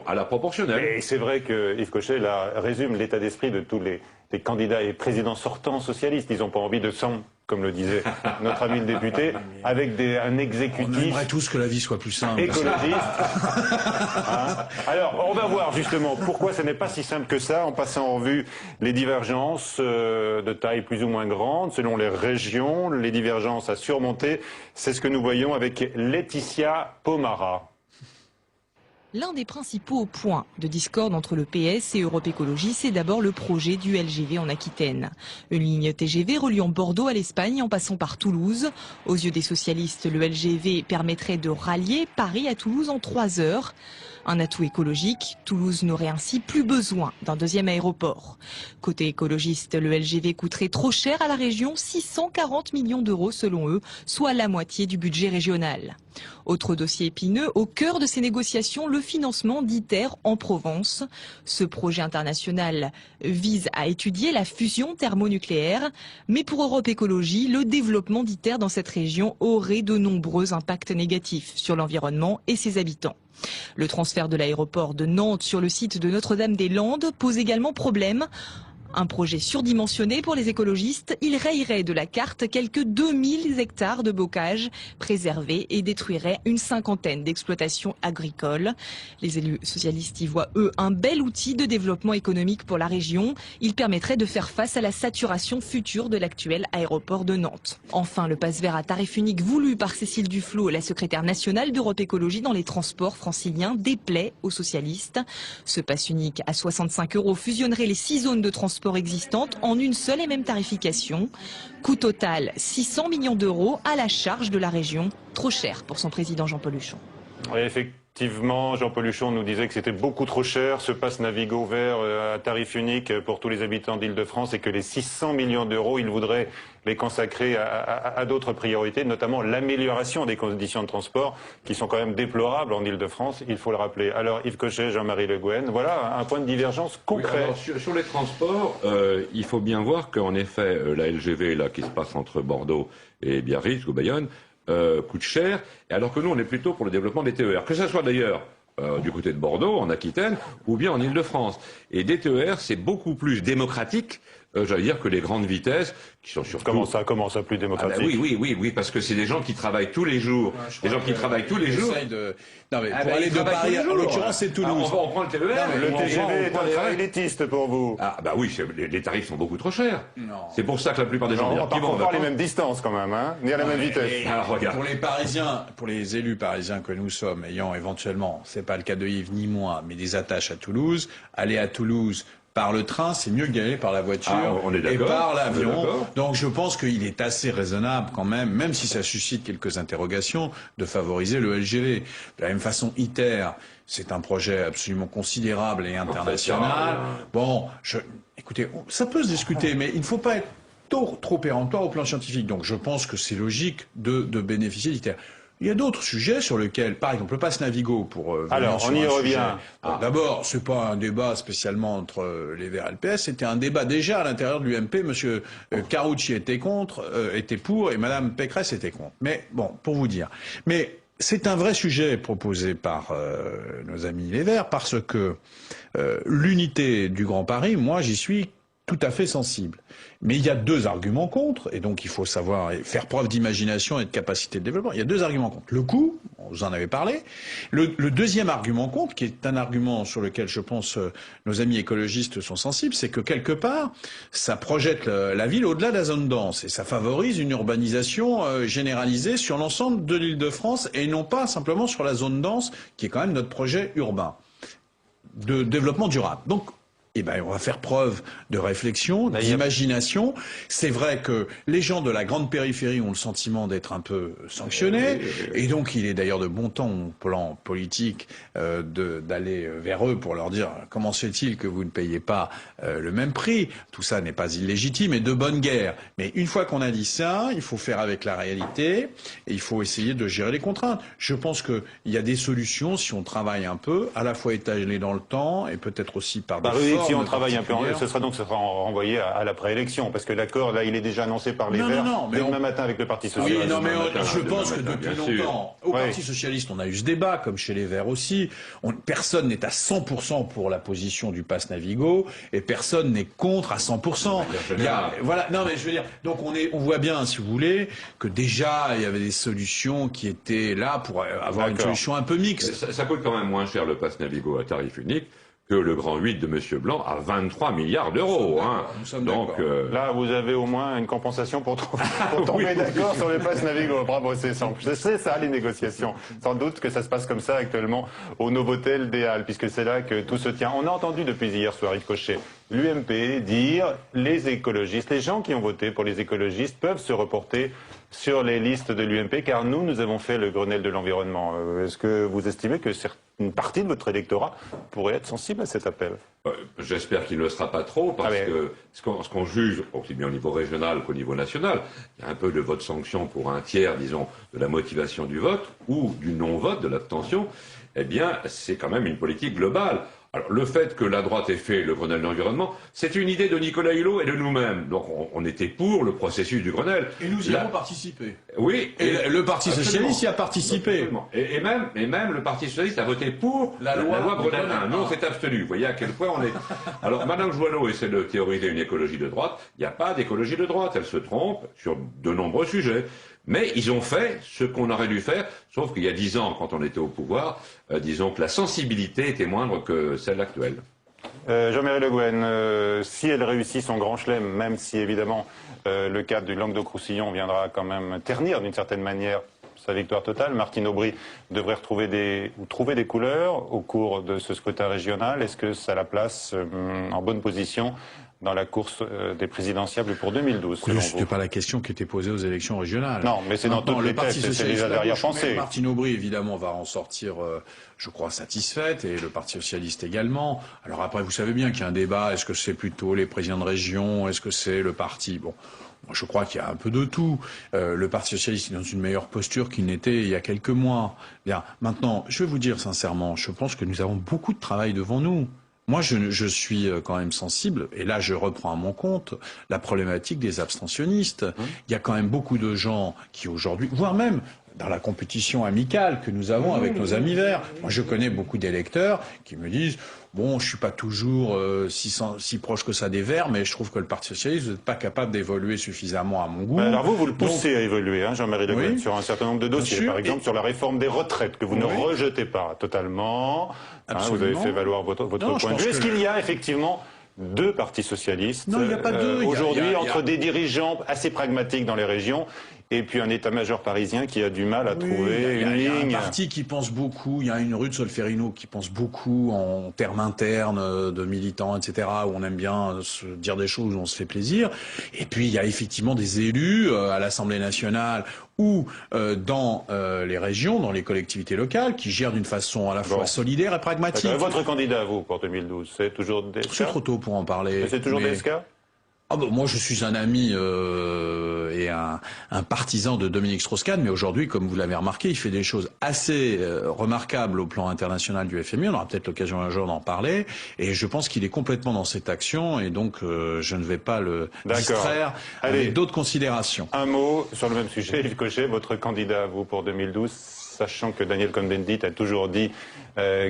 à la proportionnelle. Et c'est vrai que Yves Cochet résume l'état d'esprit de tous les candidats et présidents sortants socialistes. Ils n'ont pas envie de sang, comme le disait notre ami le député, avec un exécutif... On aimerait tous que la vie soit plus simple. Écologiste. Alors, on va voir justement pourquoi ce n'est pas si simple que ça, en passant en revue les divergences de taille plus ou moins grande, selon les régions, les divergences à surmonter. C'est ce que nous voyons avec Laetitia Pomara. L'un des principaux points de discorde entre le PS et Europe Écologie, c'est d'abord le projet du LGV en Aquitaine. Une ligne TGV reliant Bordeaux à l'Espagne en passant par Toulouse. Aux yeux des socialistes, le LGV permettrait de rallier Paris à Toulouse en 3 heures. Un atout écologique, Toulouse n'aurait ainsi plus besoin d'un deuxième aéroport. Côté écologiste, le LGV coûterait trop cher à la région, 640 millions d'euros selon eux, soit la moitié du budget régional. Autre dossier épineux, au cœur de ces négociations, le financement d'ITER en Provence. Ce projet international vise à étudier la fusion thermonucléaire, mais pour Europe Écologie, le développement d'ITER dans cette région aurait de nombreux impacts négatifs sur l'environnement et ses habitants. Le transfert de l'aéroport de Nantes sur le site de Notre-Dame-des-Landes pose également problème. Un projet surdimensionné pour les écologistes, il rayerait de la carte quelques 2000 hectares de bocage préservés et détruirait une 50aine d'exploitations agricoles. Les élus socialistes y voient, eux, un bel outil de développement économique pour la région. Il permettrait de faire face à la saturation future de l'actuel aéroport de Nantes. Enfin, le pass vert à tarif unique voulu par Cécile Duflot, la secrétaire nationale d'Europe Écologie dans les transports franciliens, déplaît aux socialistes. Ce pass unique à 65 € fusionnerait les 6 zones de transport existantes en une seule et même tarification. Coût total 600 millions d'euros à la charge de la région. Trop cher pour son président Jean-Paul Huchon. Oui, effectivement, Jean-Paul Huchon nous disait que c'était beaucoup trop cher, ce pass Navigo vert à tarif unique pour tous les habitants d'Île-de-France et que les 600 millions d'euros, il voudrait les consacrer à d'autres priorités, notamment l'amélioration des conditions de transport qui sont quand même déplorables en Île-de-France, il faut le rappeler. Alors Yves Cochet, Jean-Marie Le Guen, voilà un point de divergence concret. Oui, sur les transports, il faut bien voir qu'en effet, la LGV là, qui se passe entre Bordeaux et Biarritz ou Bayonne, coûte cher, alors que nous on est plutôt pour le développement des TER, que ce soit d'ailleurs du côté de Bordeaux, en Aquitaine, ou bien en Île-de-France. Et des TER, c'est beaucoup plus démocratique, j'allais dire, que les grandes vitesses, qui sont surtout... Comment ça, plus démocratique? Oui, parce que c'est des gens qui travaillent tous les jours. Des gens qui travaillent tous les jours. Non mais pour aller de Paris, en l'occurrence c'est Toulouse. On prend le TER. Le TGV est un travail élitiste pour vous. Ah bah oui, les tarifs sont beaucoup trop chers. C'est pour ça que la plupart des gens... On parcourt pas les mêmes distances quand même, hein, ni à la même vitesse. Alors, regarde. Pour les Parisiens, pour les élus parisiens que nous sommes, ayant éventuellement, c'est pas le cas de Yves ni moi, mais des attaches à Toulouse, aller à Toulouse par le train, c'est mieux que d'y aller par la voiture et par l'avion. Donc je pense qu'il est assez raisonnable quand même si ça suscite quelques interrogations, de favoriser le LGV. De la même façon, ITER, c'est un projet absolument considérable et international. Bon, écoutez, ça peut se discuter, mais il ne faut pas être trop péremptoire au plan scientifique. Donc je pense que c'est logique de bénéficier d'ITER. Il y a d'autres sujets sur lesquels, par exemple, le pass Navigo, pour alors on y revient. D'abord, c'est pas un débat spécialement entre les Verts et le PS, c'était un débat déjà à l'intérieur de l'UMP. Monsieur Carucci était pour, et Madame Pécresse était contre. Mais bon, pour vous dire. Mais c'est un vrai sujet proposé par nos amis les Verts, parce que l'unité du Grand Paris, moi, j'y suis tout à fait sensible. Mais il y a deux arguments contre, et donc il faut savoir faire preuve d'imagination et de capacité de développement. Il y a deux arguments contre. Le coût, vous en avez parlé. Le deuxième argument contre, qui est un argument sur lequel je pense nos amis écologistes sont sensibles, c'est que quelque part, ça projette la ville au-delà de la zone dense, et ça favorise une urbanisation généralisée sur l'ensemble de l'Île-de-France, et non pas simplement sur la zone dense, qui est quand même notre projet urbain de développement durable. Donc, eh ben, on va faire preuve de réflexion, d'imagination. C'est vrai que les gens de la grande périphérie ont le sentiment d'être un peu sanctionnés, et donc il est d'ailleurs de bon temps au plan politique d'aller vers eux pour leur dire comment se fait-il que vous ne payez pas le même prix. Tout ça n'est pas illégitime et de bonne guerre. Mais une fois qu'on a dit ça, il faut faire avec la réalité et il faut essayer de gérer les contraintes. Je pense qu'il y a des solutions si on travaille un peu, à la fois étalées dans le temps et peut-être aussi par des si on travaille un peu, ce sera renvoyé à la préélection, parce que l'accord, là, il est déjà annoncé par les Verts demain matin avec le Parti Socialiste. Oui, non, mais je pense que depuis longtemps, au Parti Socialiste, on a eu ce débat, comme chez les Verts aussi. Personne n'est à 100% pour la position du pass Navigo, et personne n'est contre à 100%. Voilà, non, mais je veux dire, donc on voit bien, si vous voulez, que déjà, il y avait des solutions qui étaient là pour avoir une solution un peu mixte. Ça coûte quand même moins cher le pass Navigo à tarif unique que le grand 8 de M. Blanc à 23 milliards d'euros. Hein. Donc là, vous avez au moins une compensation pour tomber d'accord sur le pass Navigo. Bravo, c'est ça les négociations. Sans doute que ça se passe comme ça actuellement au Novotel des Halles, puisque c'est là que tout se tient. On a entendu depuis hier soir, Yves Cochet, l'UMP dire les écologistes, les gens qui ont voté pour les écologistes peuvent se reporter sur les listes de l'UMP, car nous avons fait le Grenelle de l'environnement. Est-ce que vous estimez que une partie de votre électorat pourrait être sensible à cet appel? J'espère qu'il ne le sera pas trop, parce que ce qu'on juge, aussi bien au niveau régional qu'au niveau national, il y a un peu de vote sanction pour un tiers, disons, de la motivation du vote, ou du non-vote, de l'abstention, eh bien, c'est quand même une politique globale. Alors, le fait que la droite ait fait le Grenelle de l'environnement, c'est une idée de Nicolas Hulot et de nous-mêmes. Donc, on était pour le processus du Grenelle. Et nous y avons participé. Oui. Et le Parti Socialiste y a participé. Et même le Parti Socialiste a voté pour la loi Grenelle 1. Nous, on s'est abstenu. Vous voyez à quel point on est... Alors, Madame Joanneau essaie de théoriser une écologie de droite. Il n'y a pas d'écologie de droite. Elle se trompe sur de nombreux sujets. Mais ils ont fait ce qu'on aurait dû faire, sauf qu'il y a 10 ans, quand on était au pouvoir, disons que la sensibilité était moindre que celle actuelle. Jean-Marie Le Guen, si elle réussit son grand chelem, même si évidemment le cas du Languedoc-Roussillon viendra quand même ternir d'une certaine manière sa victoire totale, Martine Aubry devrait trouver des couleurs au cours de ce scrutin régional. Est-ce que ça la place en bonne position dans la course des présidentiables pour 2012, selon vous? Ce n'était pas la question qui était posée aux élections régionales. Non, mais c'est dans toutes les têtes, c'est déjà derrière-pensée. Martine Aubry, évidemment, va en sortir, je crois, satisfaite, et le Parti Socialiste également. Alors après, vous savez bien qu'il y a un débat, est-ce que c'est plutôt les présidents de région, est-ce que c'est le parti? Bon, moi, je crois qu'il y a un peu de tout. Le Parti Socialiste est dans une meilleure posture qu'il n'était il y a quelques mois. Bien, maintenant, je vais vous dire sincèrement, je pense que nous avons beaucoup de travail devant nous. Moi, je suis quand même sensible, et là je reprends à mon compte la problématique des abstentionnistes. Il y a quand même beaucoup de gens qui aujourd'hui, voire même dans la compétition amicale que nous avons avec nos amis verts, moi je connais beaucoup d'électeurs qui me disent « Bon, je suis pas toujours si proche que ça des Verts, mais je trouve que le Parti Socialiste, vous n'êtes pas capable d'évoluer suffisamment à mon goût. » Alors vous le poussez à évoluer, hein, Jean-Marie Le Guen, sur un certain nombre de dossiers. Par exemple, sur la réforme des retraites, que vous ne rejetez pas totalement. Hein, vous avez fait valoir votre point de vue. Est-ce qu'il y a effectivement deux partis socialistes aujourd'hui entre des dirigeants assez pragmatiques dans les régions et puis un état-major parisien qui a du mal à trouver une ligne. Il y a un parti qui pense beaucoup, il y a une rue de Solferino qui pense beaucoup en termes internes de militants, etc., où on aime bien se dire des choses, où on se fait plaisir. Et puis il y a effectivement des élus à l'Assemblée nationale ou dans les régions, dans les collectivités locales, qui gèrent d'une façon à la fois solidaire et pragmatique. Votre candidat, vous, pour 2012, c'est toujours DSK? C'est trop tôt pour en parler. C'est toujours DSK? Ah bah, moi, je suis un ami et un partisan de Dominique Strauss-Kahn, mais aujourd'hui, comme vous l'avez remarqué, il fait des choses assez remarquables au plan international du FMI. On aura peut-être l'occasion un jour d'en parler. Et je pense qu'il est complètement dans cette action, et donc je ne vais pas le distraire avec d'autres considérations. Un mot sur le même sujet, Yves Cochet, votre candidat, vous, pour 2012, sachant que Daniel Cohn-Bendit a toujours dit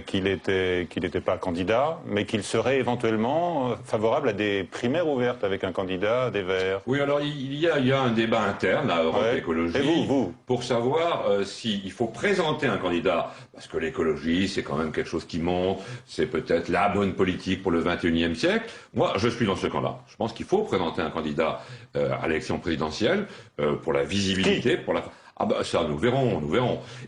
qu'il n'était pas candidat, mais qu'il serait éventuellement favorable à des primaires ouvertes avec un candidat des Verts. Oui, alors il y a un débat interne à Europe Écologie pour savoir s'il faut présenter un candidat, parce que l'écologie, c'est quand même quelque chose qui monte, c'est peut-être la bonne politique pour le 21e siècle. Moi, je suis dans ce camp-là. Je pense qu'il faut présenter un candidat à l'élection présidentielle pour la visibilité, pour la... Ah bah ça, nous verrons.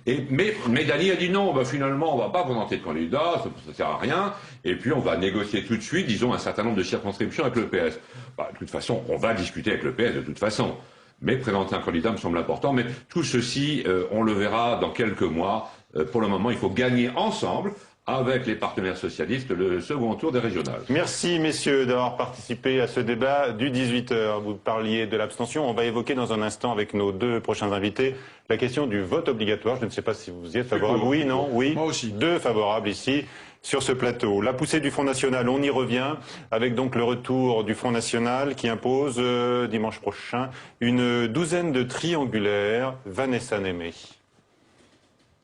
Mais Dany a dit non, bah finalement on va pas présenter de candidat, ça sert à rien, et puis on va négocier tout de suite, disons, un certain nombre de circonscriptions avec le PS. Bah, de toute façon, on va discuter avec le PS de toute façon. Mais présenter un candidat me semble important, mais tout ceci, on le verra dans quelques mois. Pour le moment, il faut gagner ensemble, avec les partenaires socialistes, le second tour des régionales. Merci messieurs d'avoir participé à ce débat du 18h. Vous parliez de l'abstention. On va évoquer dans un instant avec nos deux prochains invités la question du vote obligatoire. Je ne sais pas si vous y êtes favorable. Oui, non, oui. Moi aussi. Deux favorables ici sur ce plateau. La poussée du Front National, on y revient avec donc le retour du Front National qui impose dimanche prochain une douzaine de triangulaires. Vanessa Némé.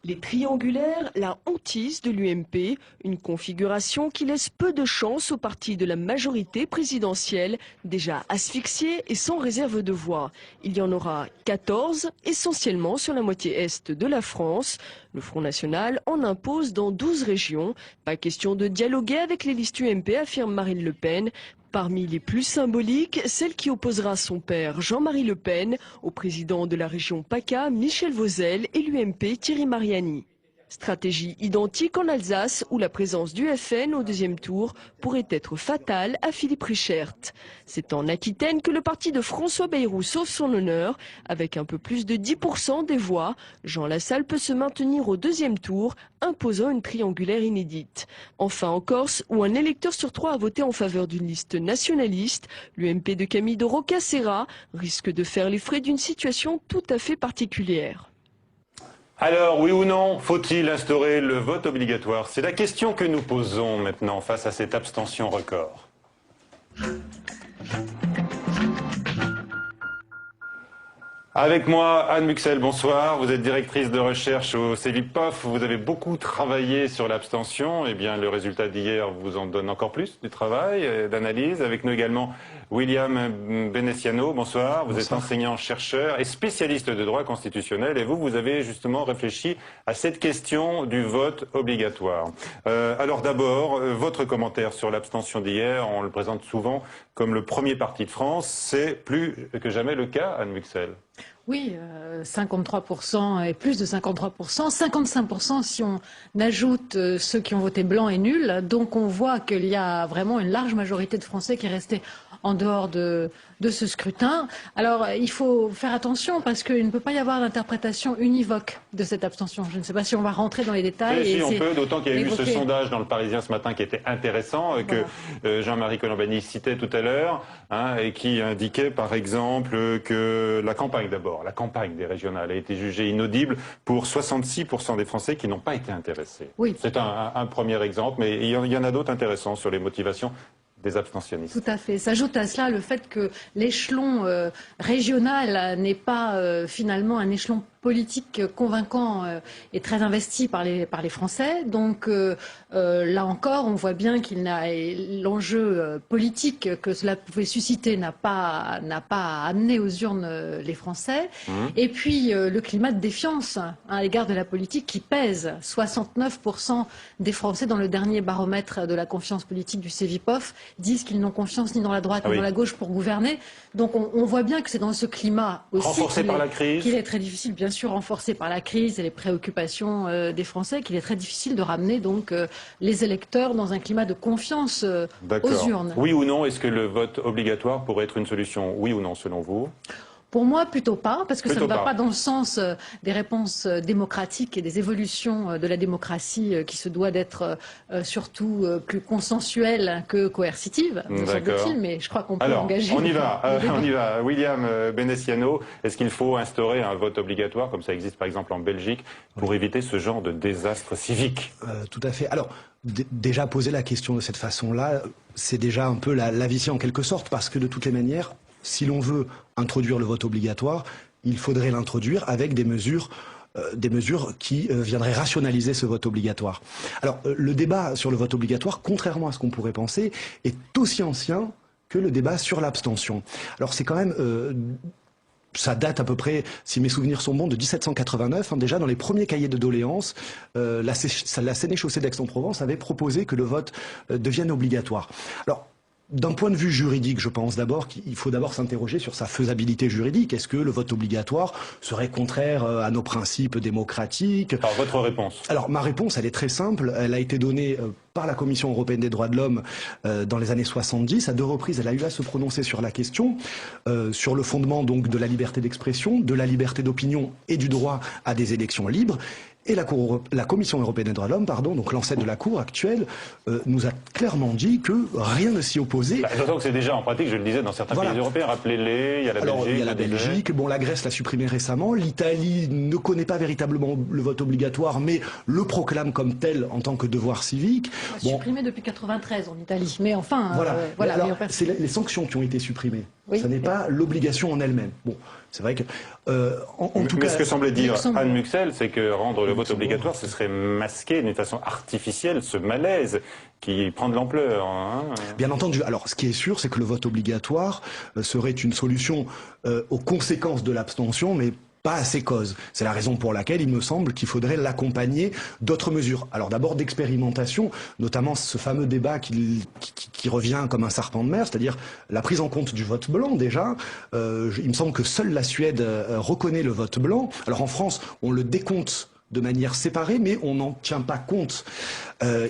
Les triangulaires, la hantise de l'UMP, une configuration qui laisse peu de chance au parti de la majorité présidentielle, déjà asphyxié et sans réserve de voix. Il y en aura 14, essentiellement sur la moitié est de la France. Le Front National en impose dans 12 régions. Pas question de dialoguer avec les listes UMP, affirme Marine Le Pen. Parmi les plus symboliques, celle qui opposera son père Jean-Marie Le Pen au président de la région PACA, Michel Vauzel, et l'UMP Thierry Mariani. Stratégie identique en Alsace où la présence du FN au deuxième tour pourrait être fatale à Philippe Richert. C'est en Aquitaine que le parti de François Bayrou sauve son honneur. Avec un peu plus de 10% des voix, Jean Lassalle peut se maintenir au deuxième tour, imposant une triangulaire inédite. Enfin en Corse, où un électeur sur 3 a voté en faveur d'une liste nationaliste, l'UMP de Camille de Rocca-Serra risque de faire les frais d'une situation tout à fait particulière. Alors, oui ou non, faut-il instaurer le vote obligatoire? C'est la question que nous posons maintenant face à cette abstention record. Avec moi, Anne Muxel, bonsoir. Vous êtes directrice de recherche au CEVIPOF. Vous avez beaucoup travaillé sur l'abstention. Eh bien, le résultat d'hier vous en donne encore plus du travail, d'analyse. Avec nous également William Benessiano, bonsoir. Vous êtes enseignant-chercheur et spécialiste de droit constitutionnel. Et vous avez justement réfléchi à cette question du vote obligatoire. Alors d'abord, votre commentaire sur l'abstention d'hier, on le présente souvent comme le premier parti de France. C'est plus que jamais le cas, Anne Muxel. Oui, 53% et plus de 53%, 55% si on ajoute ceux qui ont voté blanc et nul. Donc on voit qu'il y a vraiment une large majorité de Français qui est restée en dehors de ce scrutin. Alors il faut faire attention parce qu'il ne peut pas y avoir d'interprétation univoque de cette abstention. Je ne sais pas si on va rentrer dans les détails. Si on peut, d'autant qu'il y a eu ce sondage dans le Parisien ce matin qui était intéressant, que Jean-Marie Colombani citait tout à l'heure, et qui indiquait par exemple que la campagne d'abord, la campagne des régionales a été jugée inaudible pour 66% des Français qui n'ont pas été intéressés. Oui. C'est un premier exemple, mais il y en a d'autres intéressants sur les motivations des abstentionnistes. Tout à fait. S'ajoute à cela le fait que l'échelon régional n'est pas finalement un échelon politique convaincant et très investi par les Français. Donc là encore, on voit bien qu'il n'a l'enjeu politique que cela pouvait susciter n'a pas amené aux urnes les Français. Et puis le climat de défiance à l'égard de la politique qui pèse. 69% des Français dans le dernier baromètre de la confiance politique du Cevipof disent qu'ils n'ont confiance ni dans la droite ni dans la gauche pour gouverner. Donc on voit bien que c'est dans ce climat aussi renforcé par la crise, qu'il est très difficile, bien sûr, renforcé par la crise et les préoccupations des Français, qu'il est très difficile de ramener donc les électeurs dans un climat de confiance aux urnes. Oui ou non, est-ce que le vote obligatoire pourrait être une solution? Oui ou non, selon vous? Pour moi, plutôt pas, parce que ça ne va pas pas dans le sens des réponses démocratiques et des évolutions de la démocratie qui se doit d'être surtout plus consensuelle que coercitive, me semble-t-il, mais je crois qu'on peut engager. On y va. William Benessiano, est-ce qu'il faut instaurer un vote obligatoire, comme ça existe par exemple en Belgique, pour éviter ce genre de désastre civique? Tout à fait. Alors, déjà poser la question de cette façon-là, c'est déjà un peu la vicie en quelque sorte, parce que de toutes les manières, si l'on veut introduire le vote obligatoire, il faudrait l'introduire avec des mesures qui viendraient rationaliser ce vote obligatoire. Alors, le débat sur le vote obligatoire, contrairement à ce qu'on pourrait penser, est aussi ancien que le débat sur l'abstention. Alors, c'est quand même... ça date à peu près, si mes souvenirs sont bons, de 1789. Déjà, dans les premiers cahiers de doléances, la sénéchaussée d'Aix-en-Provence avait proposé que le vote devienne obligatoire. Alors, d'un point de vue juridique, je pense d'abord qu'il faut d'abord s'interroger sur sa faisabilité juridique. Est-ce que le vote obligatoire serait contraire à nos principes démocratiques? Alors, votre réponse? Alors, ma réponse, elle est très simple. Elle a été donnée par la Commission européenne des droits de l'homme dans les années 70. À 2 reprises, elle a eu à se prononcer sur la question, sur le fondement donc de la liberté d'expression, de la liberté d'opinion et du droit à des élections libres. Et la Commission européenne des droits de l'homme, donc l'ancêtre de la Cour actuelle, nous a clairement dit que rien ne s'y opposait. D'autant que c'est déjà en pratique, je le disais, dans certains pays européens, rappelez-les, il y a la Belgique. Il y a la Belgique, la Grèce l'a supprimé récemment, l'Italie ne connaît pas véritablement le vote obligatoire, mais le proclame comme tel en tant que devoir civique. Supprimé depuis 1993 en Italie, mais enfin... c'est les sanctions qui ont été supprimées, ce n'est pas l'obligation en elle-même. Bon, c'est vrai que... en tout cas, ce que semblait dire Anne Muxel, c'est que rendre le vote obligatoire, ce serait masquer d'une façon artificielle ce malaise qui prend de l'ampleur. Bien entendu. Alors, ce qui est sûr, c'est que le vote obligatoire serait une solution aux conséquences de l'abstention, mais pas à ses causes. C'est la raison pour laquelle il me semble qu'il faudrait l'accompagner d'autres mesures. Alors d'abord d'expérimentation, notamment ce fameux débat qui revient comme un serpent de mer, c'est-à-dire la prise en compte du vote blanc déjà. Il me semble que seule la Suède reconnaît le vote blanc. Alors en France, on le décompte de manière séparée, mais on n'en tient pas compte.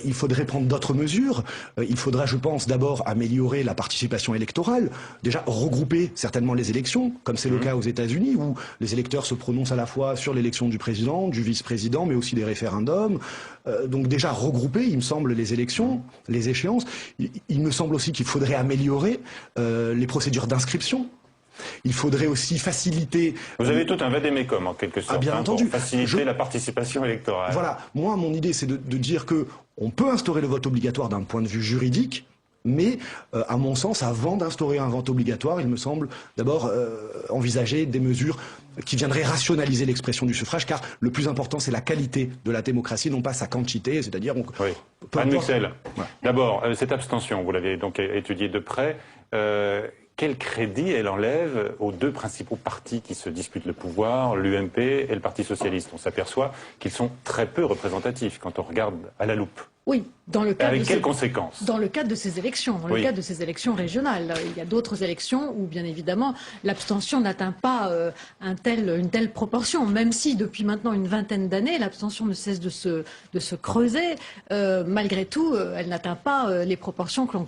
Il faudrait prendre d'autres mesures. Il faudra, je pense, d'abord améliorer la participation électorale. Déjà, regrouper certainement les élections, comme c'est le cas aux États-Unis, où les électeurs se prononcent à la fois sur l'élection du président, du vice-président, mais aussi des référendums. Donc déjà, regrouper, il me semble, les élections, les échéances. Il me semble aussi qu'il faudrait améliorer les procédures d'inscription. Il faudrait aussi faciliter... Vous avez tout un vade-mecum en quelque sorte, bien entendu. Pour faciliter la participation électorale. Voilà, moi mon idée c'est de dire qu'on peut instaurer le vote obligatoire d'un point de vue juridique, mais à mon sens, avant d'instaurer un vote obligatoire, il me semble d'abord envisager des mesures qui viendraient rationaliser l'expression du suffrage, car le plus important c'est la qualité de la démocratie, non pas sa quantité, c'est-à-dire... Anne Muxel, d'abord, cette abstention, vous l'avez donc étudiée de près, quel crédit elle enlève aux 2 principaux partis qui se disputent le pouvoir, l'UMP et le Parti socialiste? On s'aperçoit qu'ils sont très peu représentatifs quand on regarde à la loupe. Oui, dans le cadre avec quelles conséquences? Dans le cadre de ces élections, dans le cadre de ces élections régionales. Il y a d'autres élections où, bien évidemment, l'abstention n'atteint pas une telle proportion, même si depuis maintenant une vingtaine d'années, l'abstention ne cesse de se creuser. Malgré tout, elle n'atteint pas les proportions que l'on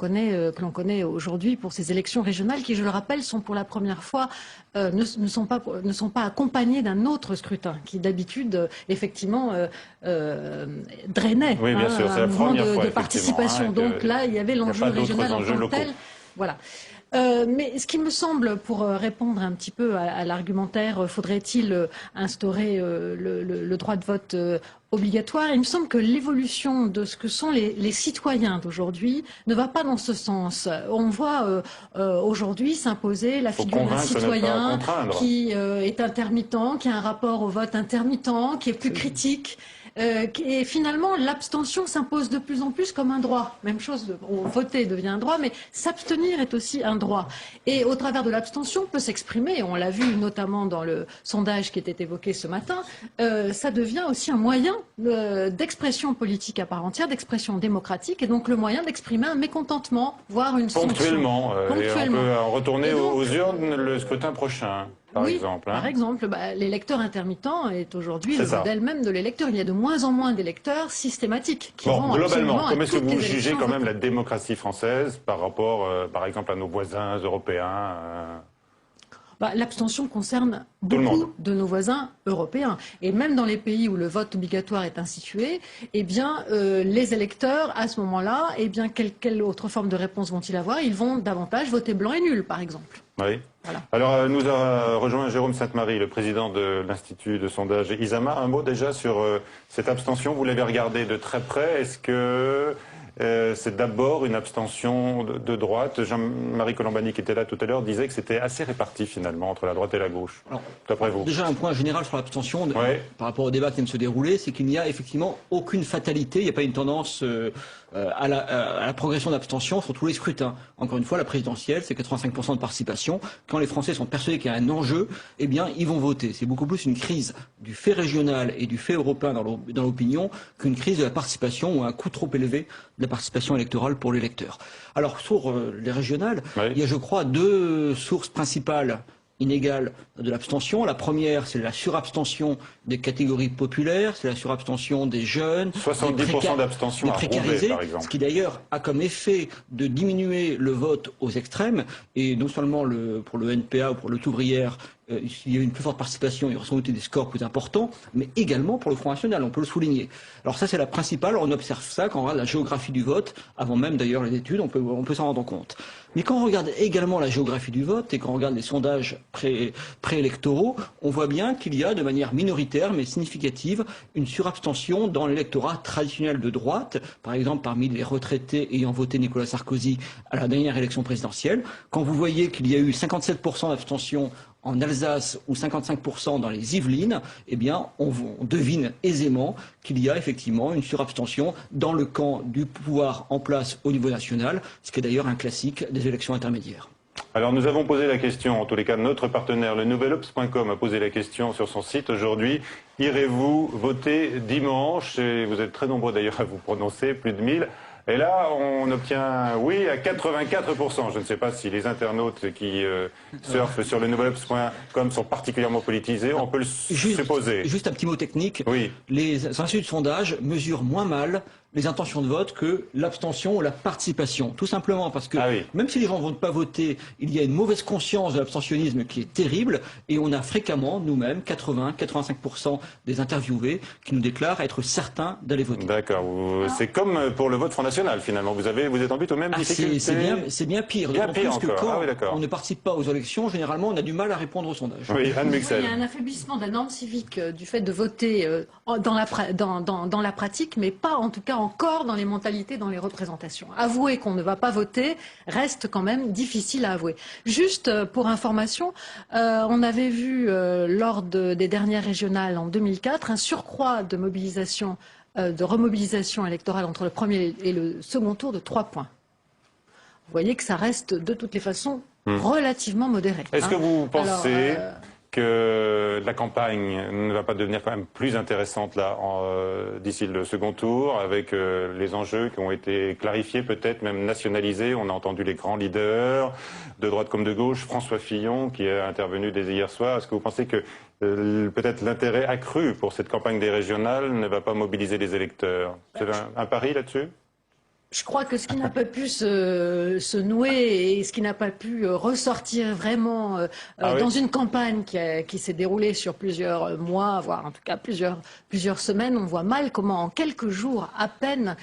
connaît aujourd'hui pour ces élections régionales qui, je le rappelle, sont pour la première fois ne sont pas accompagnées d'un autre scrutin qui d'habitude effectivement drainait. Oui, bien sûr, c'est la mouvement première fois, de participation. Donc là, il y avait l'enjeu régional en tant que tel Voilà. Mais ce qui me semble, pour répondre un petit peu à l'argumentaire, faudrait-il instaurer le droit de vote obligatoire, il me semble que l'évolution de ce que sont les citoyens d'aujourd'hui ne va pas dans ce sens. On voit aujourd'hui s'imposer la figure d'un citoyen qui est intermittent, qui a un rapport au vote intermittent, qui est plus critique. Et finalement, l'abstention s'impose de plus en plus comme un droit. Même chose, voter devient un droit, mais s'abstenir est aussi un droit. Et au travers de l'abstention, peut s'exprimer, on l'a vu notamment dans le sondage qui était évoqué ce matin, ça devient aussi un moyen d'expression politique à part entière, d'expression démocratique, et donc le moyen d'exprimer un mécontentement, voire une sanction. Ponctuellement. Et on peut retourner donc, aux urnes le scrutin prochain. Par exemple, par exemple, l'électeur intermittent est aujourd'hui le modèle même de l'électeur. Il y a de moins en moins d'électeurs systématiques qui vont globalement, comment est-ce que vous jugez quand même la démocratie française par rapport, par exemple, à nos voisins européens L'abstention concerne beaucoup de nos voisins européens. Et même dans les pays où le vote obligatoire est institué, eh bien, les électeurs, à ce moment-là, eh bien, quelle autre forme de réponse vont-ils avoir? Ils vont davantage voter blanc et nul, par exemple. Oui. Voilà. Alors, nous a rejoint Jérôme Sainte-Marie, le président de l'Institut de sondage ISAMA. Un mot déjà sur cette abstention. Vous l'avez regardée de très près. Est-ce que c'est d'abord une abstention de droite? Jean-Marie Colombani, qui était là tout à l'heure, disait que c'était assez réparti finalement entre la droite et la gauche. D'après vous? Déjà, un point général sur l'abstention, par rapport au débat qui vient de se dérouler, c'est qu'il n'y a effectivement aucune fatalité. Il n'y a pas une tendance à la progression d'abstention sur tous les scrutins. Encore une fois, la présidentielle, c'est 85% de participation. Quand les Français sont persuadés qu'il y a un enjeu, eh bien, ils vont voter. C'est beaucoup plus une crise du fait régional et du fait européen dans l'opinion qu'une crise de la participation ou un coût trop élevé de la participation électorale pour l'électeur. Alors, sur les régionales, il y a, je crois, deux sources principales inégale de l'abstention. La première, c'est la surabstention des catégories populaires, c'est la surabstention des jeunes, 70% d'abstention à Roubaix, par exemple. Ce qui d'ailleurs a comme effet de diminuer le vote aux extrêmes, et non seulement pour le NPA ou pour le Ouvrière, il y a eu une plus forte participation, il y aura sans doute des scores plus importants, mais également pour le Front National, on peut le souligner. Alors ça, c'est la principale, on observe ça quand on regarde la géographie du vote, avant même d'ailleurs les études, on peut s'en rendre compte. Mais quand on regarde également la géographie du vote et quand on regarde les sondages préélectoraux, on voit bien qu'il y a de manière minoritaire mais significative une surabstention dans l'électorat traditionnel de droite, par exemple parmi les retraités ayant voté Nicolas Sarkozy à la dernière élection présidentielle. Quand vous voyez qu'il y a eu 57% d'abstention en Alsace ou 55% dans les Yvelines, eh bien, on devine aisément qu'il y a effectivement une surabstention dans le camp du pouvoir en place au niveau national, ce qui est d'ailleurs un classique des élections intermédiaires. Alors nous avons posé la question, en tous les cas notre partenaire, le nouvelobs.com a posé la question sur son site aujourd'hui. Irez-vous voter dimanche? Et vous êtes très nombreux d'ailleurs à vous prononcer, plus de 1000. Et là, on obtient un oui à 84%. Je ne sais pas si les internautes qui surfent sur le nouvelobs.com sont particulièrement politisés. On peut le supposer. Juste un petit mot technique. Oui. Les instituts de sondage mesurent moins mal les intentions de vote que l'abstention ou la participation. Tout simplement parce que même si les gens ne vont pas voter, il y a une mauvaise conscience de l'abstentionnisme qui est terrible et on a fréquemment, nous-mêmes, 80-85% des interviewés qui nous déclarent être certains d'aller voter. D'accord. C'est comme pour le vote Front National finalement. Vous êtes en but aux mêmes difficultés. C'est bien pire. Bien pire que quand on ne participe pas aux élections, généralement on a du mal à répondre aux sondages. Oui, Anne Muxel. Il y a un affaiblissement de la norme civique du fait de voter dans la pratique, mais pas en tout cas encore dans les mentalités, dans les représentations. Avouer qu'on ne va pas voter reste quand même difficile à avouer. Juste pour information, on avait vu lors des dernières régionales en 2004 un surcroît de mobilisation, de remobilisation électorale entre le premier et le second tour de 3 points. Vous voyez que ça reste de toutes les façons relativement modéré. Est-ce que vous pensez que la campagne ne va pas devenir quand même plus intéressante là d'ici le second tour, avec les enjeux qui ont été clarifiés, peut-être même nationalisés? On a entendu les grands leaders, de droite comme de gauche, François Fillon qui est intervenu dès hier soir. Est-ce que vous pensez que peut-être l'intérêt accru pour cette campagne des régionales ne va pas mobiliser les électeurs? C'est un pari là-dessus? Je crois que ce qui n'a pas pu se nouer et ce qui n'a pas pu ressortir vraiment dans une campagne qui s'est déroulée sur plusieurs mois, voire en tout cas plusieurs semaines, on voit mal comment en quelques jours à peine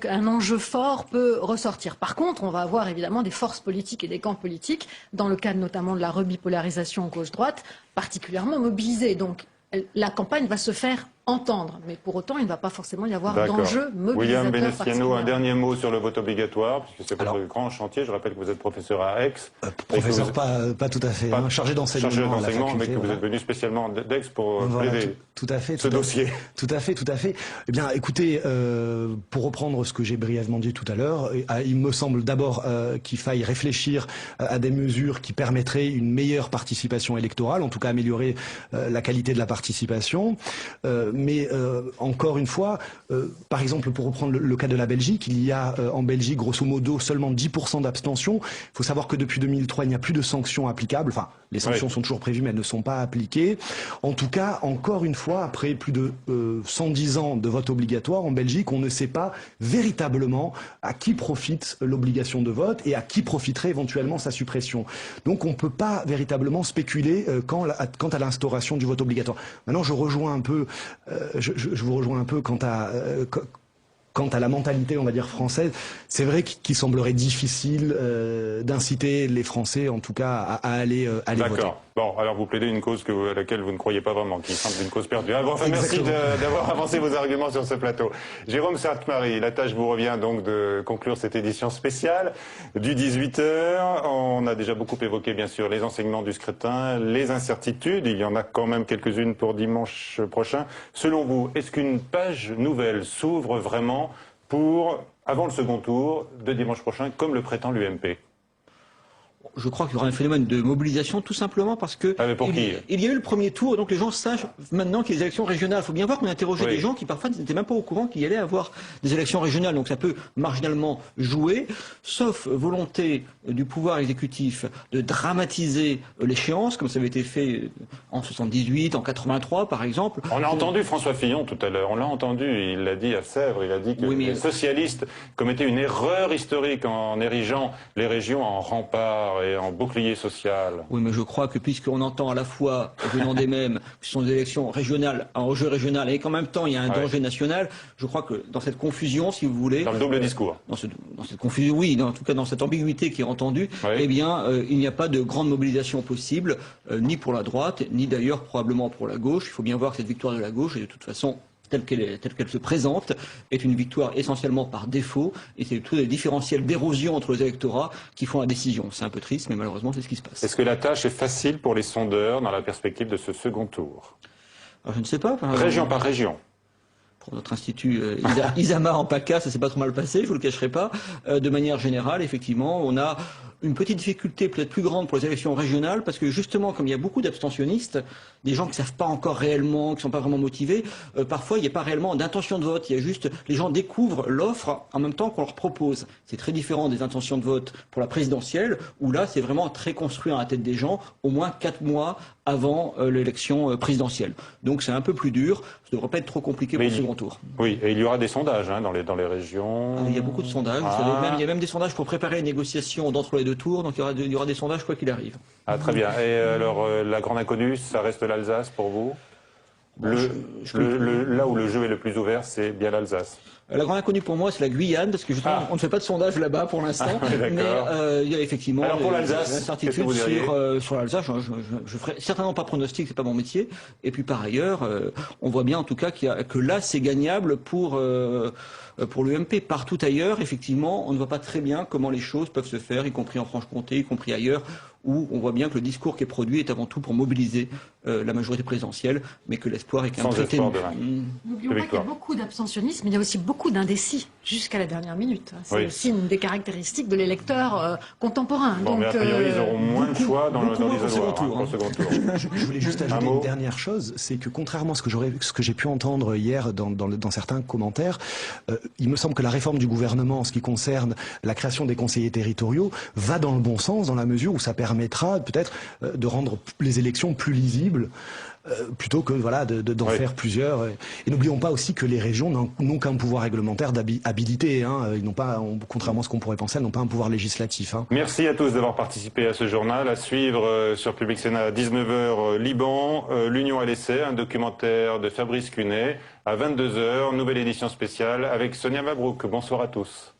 un enjeu fort peut ressortir. Par contre, on va avoir évidemment des forces politiques et des camps politiques, dans le cadre notamment de la rebipolarisation gauche-droite, particulièrement mobilisés. Donc la campagne va se faire entendre, mais pour autant, il ne va pas forcément y avoir d'enjeu mobilisateur. William Beneficiano, un dernier mot sur le vote obligatoire, puisque c'est votre grand chantier. Je rappelle que vous êtes professeur à Aix. Professeur, pas tout à fait, chargé d'enseignement. Chargé d'enseignement, mais que vous êtes venu spécialement d'Aix pour plaider ce dossier. Tout à fait. Eh bien, écoutez, pour reprendre ce que j'ai brièvement dit tout à l'heure, il me semble d'abord qu'il faille réfléchir à des mesures qui permettraient une meilleure participation électorale, en tout cas améliorer la qualité de la participation. Mais encore une fois, par exemple, pour reprendre le cas de la Belgique, il y a en Belgique grosso modo seulement 10% d'abstention. Il faut savoir que depuis 2003, il n'y a plus de sanctions applicables. Enfin, les sanctions sont toujours prévues, mais elles ne sont pas appliquées. En tout cas, encore une fois, après plus de 110 ans de vote obligatoire en Belgique, on ne sait pas véritablement à qui profite l'obligation de vote et à qui profiterait éventuellement sa suppression. Donc on ne peut pas véritablement spéculer quant à l'instauration du vote obligatoire. Maintenant, je rejoins un peu je vous rejoins un peu quant à la mentalité, on va dire, française. C'est vrai qu'il semblerait difficile d'inciter les Français, en tout cas, à aller voter. D'accord. Bon, alors vous plaidez une cause à laquelle vous ne croyez pas vraiment, qui semble une cause perdue. Enfin, merci d'avoir avancé vos arguments sur ce plateau. Jérôme Sainte-Marie, la tâche vous revient donc de conclure cette édition spéciale du 18h. On a déjà beaucoup évoqué, bien sûr, les enseignements du scrutin, les incertitudes. Il y en a quand même quelques-unes pour dimanche prochain. Selon vous, est-ce qu'une page nouvelle s'ouvre vraiment avant le second tour de dimanche prochain, comme le prétend l'UMP? Je crois qu'il y aura un phénomène de mobilisation tout simplement parce que il y a eu le premier tour, donc les gens sachent maintenant qu'il y a des élections régionales. Il faut bien voir qu'on a interrogé des gens qui parfois n'étaient même pas au courant qu'il y allait avoir des élections régionales, donc ça peut marginalement jouer, sauf volonté du pouvoir exécutif de dramatiser l'échéance, comme ça avait été fait en 78, en 83 par exemple. On a entendu François Fillon tout à l'heure, on l'a entendu, il l'a dit à Sèvres, il a dit que les socialistes commettaient une erreur historique en érigeant les régions en rempart et en bouclier social. Oui, mais je crois que puisqu'on entend à la fois, venant des mêmes, que ce sont des élections régionales, un enjeu régional, et qu'en même temps il y a un danger national, je crois que dans cette confusion, si vous voulez... Dans le double discours. Dans cette confusion, oui, en tout cas dans cette ambiguïté qui est entendue, eh bien, il n'y a pas de grande mobilisation possible, ni pour la droite, ni d'ailleurs probablement pour la gauche. Il faut bien voir que cette victoire de la gauche, et de toute façon... telle qu'elle se présente, est une victoire essentiellement par défaut, et c'est tous les différentiels d'érosion entre les électorats qui font la décision. C'est un peu triste, mais malheureusement, c'est ce qui se passe. Est-ce que la tâche est facile pour les sondeurs dans la perspective de ce second tour? Alors, je ne sais pas. Région par région. Pour notre institut Isama en PACA, ça s'est pas trop mal passé, je vous le cacherai pas. De manière générale, effectivement, on a une petite difficulté peut-être plus grande pour les élections régionales, parce que justement, comme il y a beaucoup d'abstentionnistes, des gens qui ne savent pas encore réellement, qui ne sont pas vraiment motivés, parfois il n'y a pas réellement d'intention de vote, il y a juste, les gens découvrent l'offre en même temps qu'on leur propose. C'est très différent des intentions de vote pour la présidentielle, où là c'est vraiment très construit dans la tête des gens, au moins 4 mois avant l'élection présidentielle. Donc c'est un peu plus dur, ça ne devrait pas être trop compliqué pour le second tour. Oui, et il y aura des sondages dans les régions. Il y a beaucoup de sondages, vous savez, il y a même des sondages pour préparer les négociations d'entre les deux tours, donc il y aura des sondages quoi qu'il arrive. Ah, très bien. Et alors, la grande inconnue, ça reste l'Alsace pour vous? Là où le jeu est le plus ouvert, c'est bien l'Alsace. La grande inconnue pour moi, c'est la Guyane, parce que justement, on ne fait pas de sondage là-bas pour l'instant. Mais il y a effectivement l'incertitude sur l'Alsace. Je ferai certainement pas pronostic, c'est pas mon métier. Et puis par ailleurs, on voit bien en tout cas que là, c'est gagnable pour l'UMP. Partout ailleurs, effectivement, on ne voit pas très bien comment les choses peuvent se faire, y compris en Franche-Comté, y compris ailleurs, où on voit bien que le discours qui est produit est avant tout pour mobiliser la majorité présidentielle, mais que l'espoir est qu'un traité. N'oublions pas qu'il y a beaucoup d'abstentionnisme, mais il y a aussi beaucoup d'indécis jusqu'à la dernière minute. C'est aussi une des caractéristiques de l'électeur contemporain. Bon, mais a priori, ils auront moins de choix dans l'isoloir pour le second tour. Je voulais juste ajouter une dernière chose, c'est que contrairement à ce que j'ai pu entendre hier dans certains commentaires, il me semble que la réforme du gouvernement en ce qui concerne la création des conseillers territoriaux va dans le bon sens, dans la mesure où ça permettra peut-être de rendre les élections plus lisibles. plutôt que voilà d'en faire plusieurs. Et n'oublions pas aussi que les régions n'ont qu'un pouvoir réglementaire d'habilité. Hein. Ils n'ont pas, contrairement à ce qu'on pourrait penser, elles n'ont pas un pouvoir législatif. Hein. Merci à tous d'avoir participé à ce journal. À suivre sur Public Sénat à 19h, Liban, l'Union à l'essai, un documentaire de Fabrice Cunet. À 22h, nouvelle édition spéciale avec Sonia Mabrouk. Bonsoir à tous.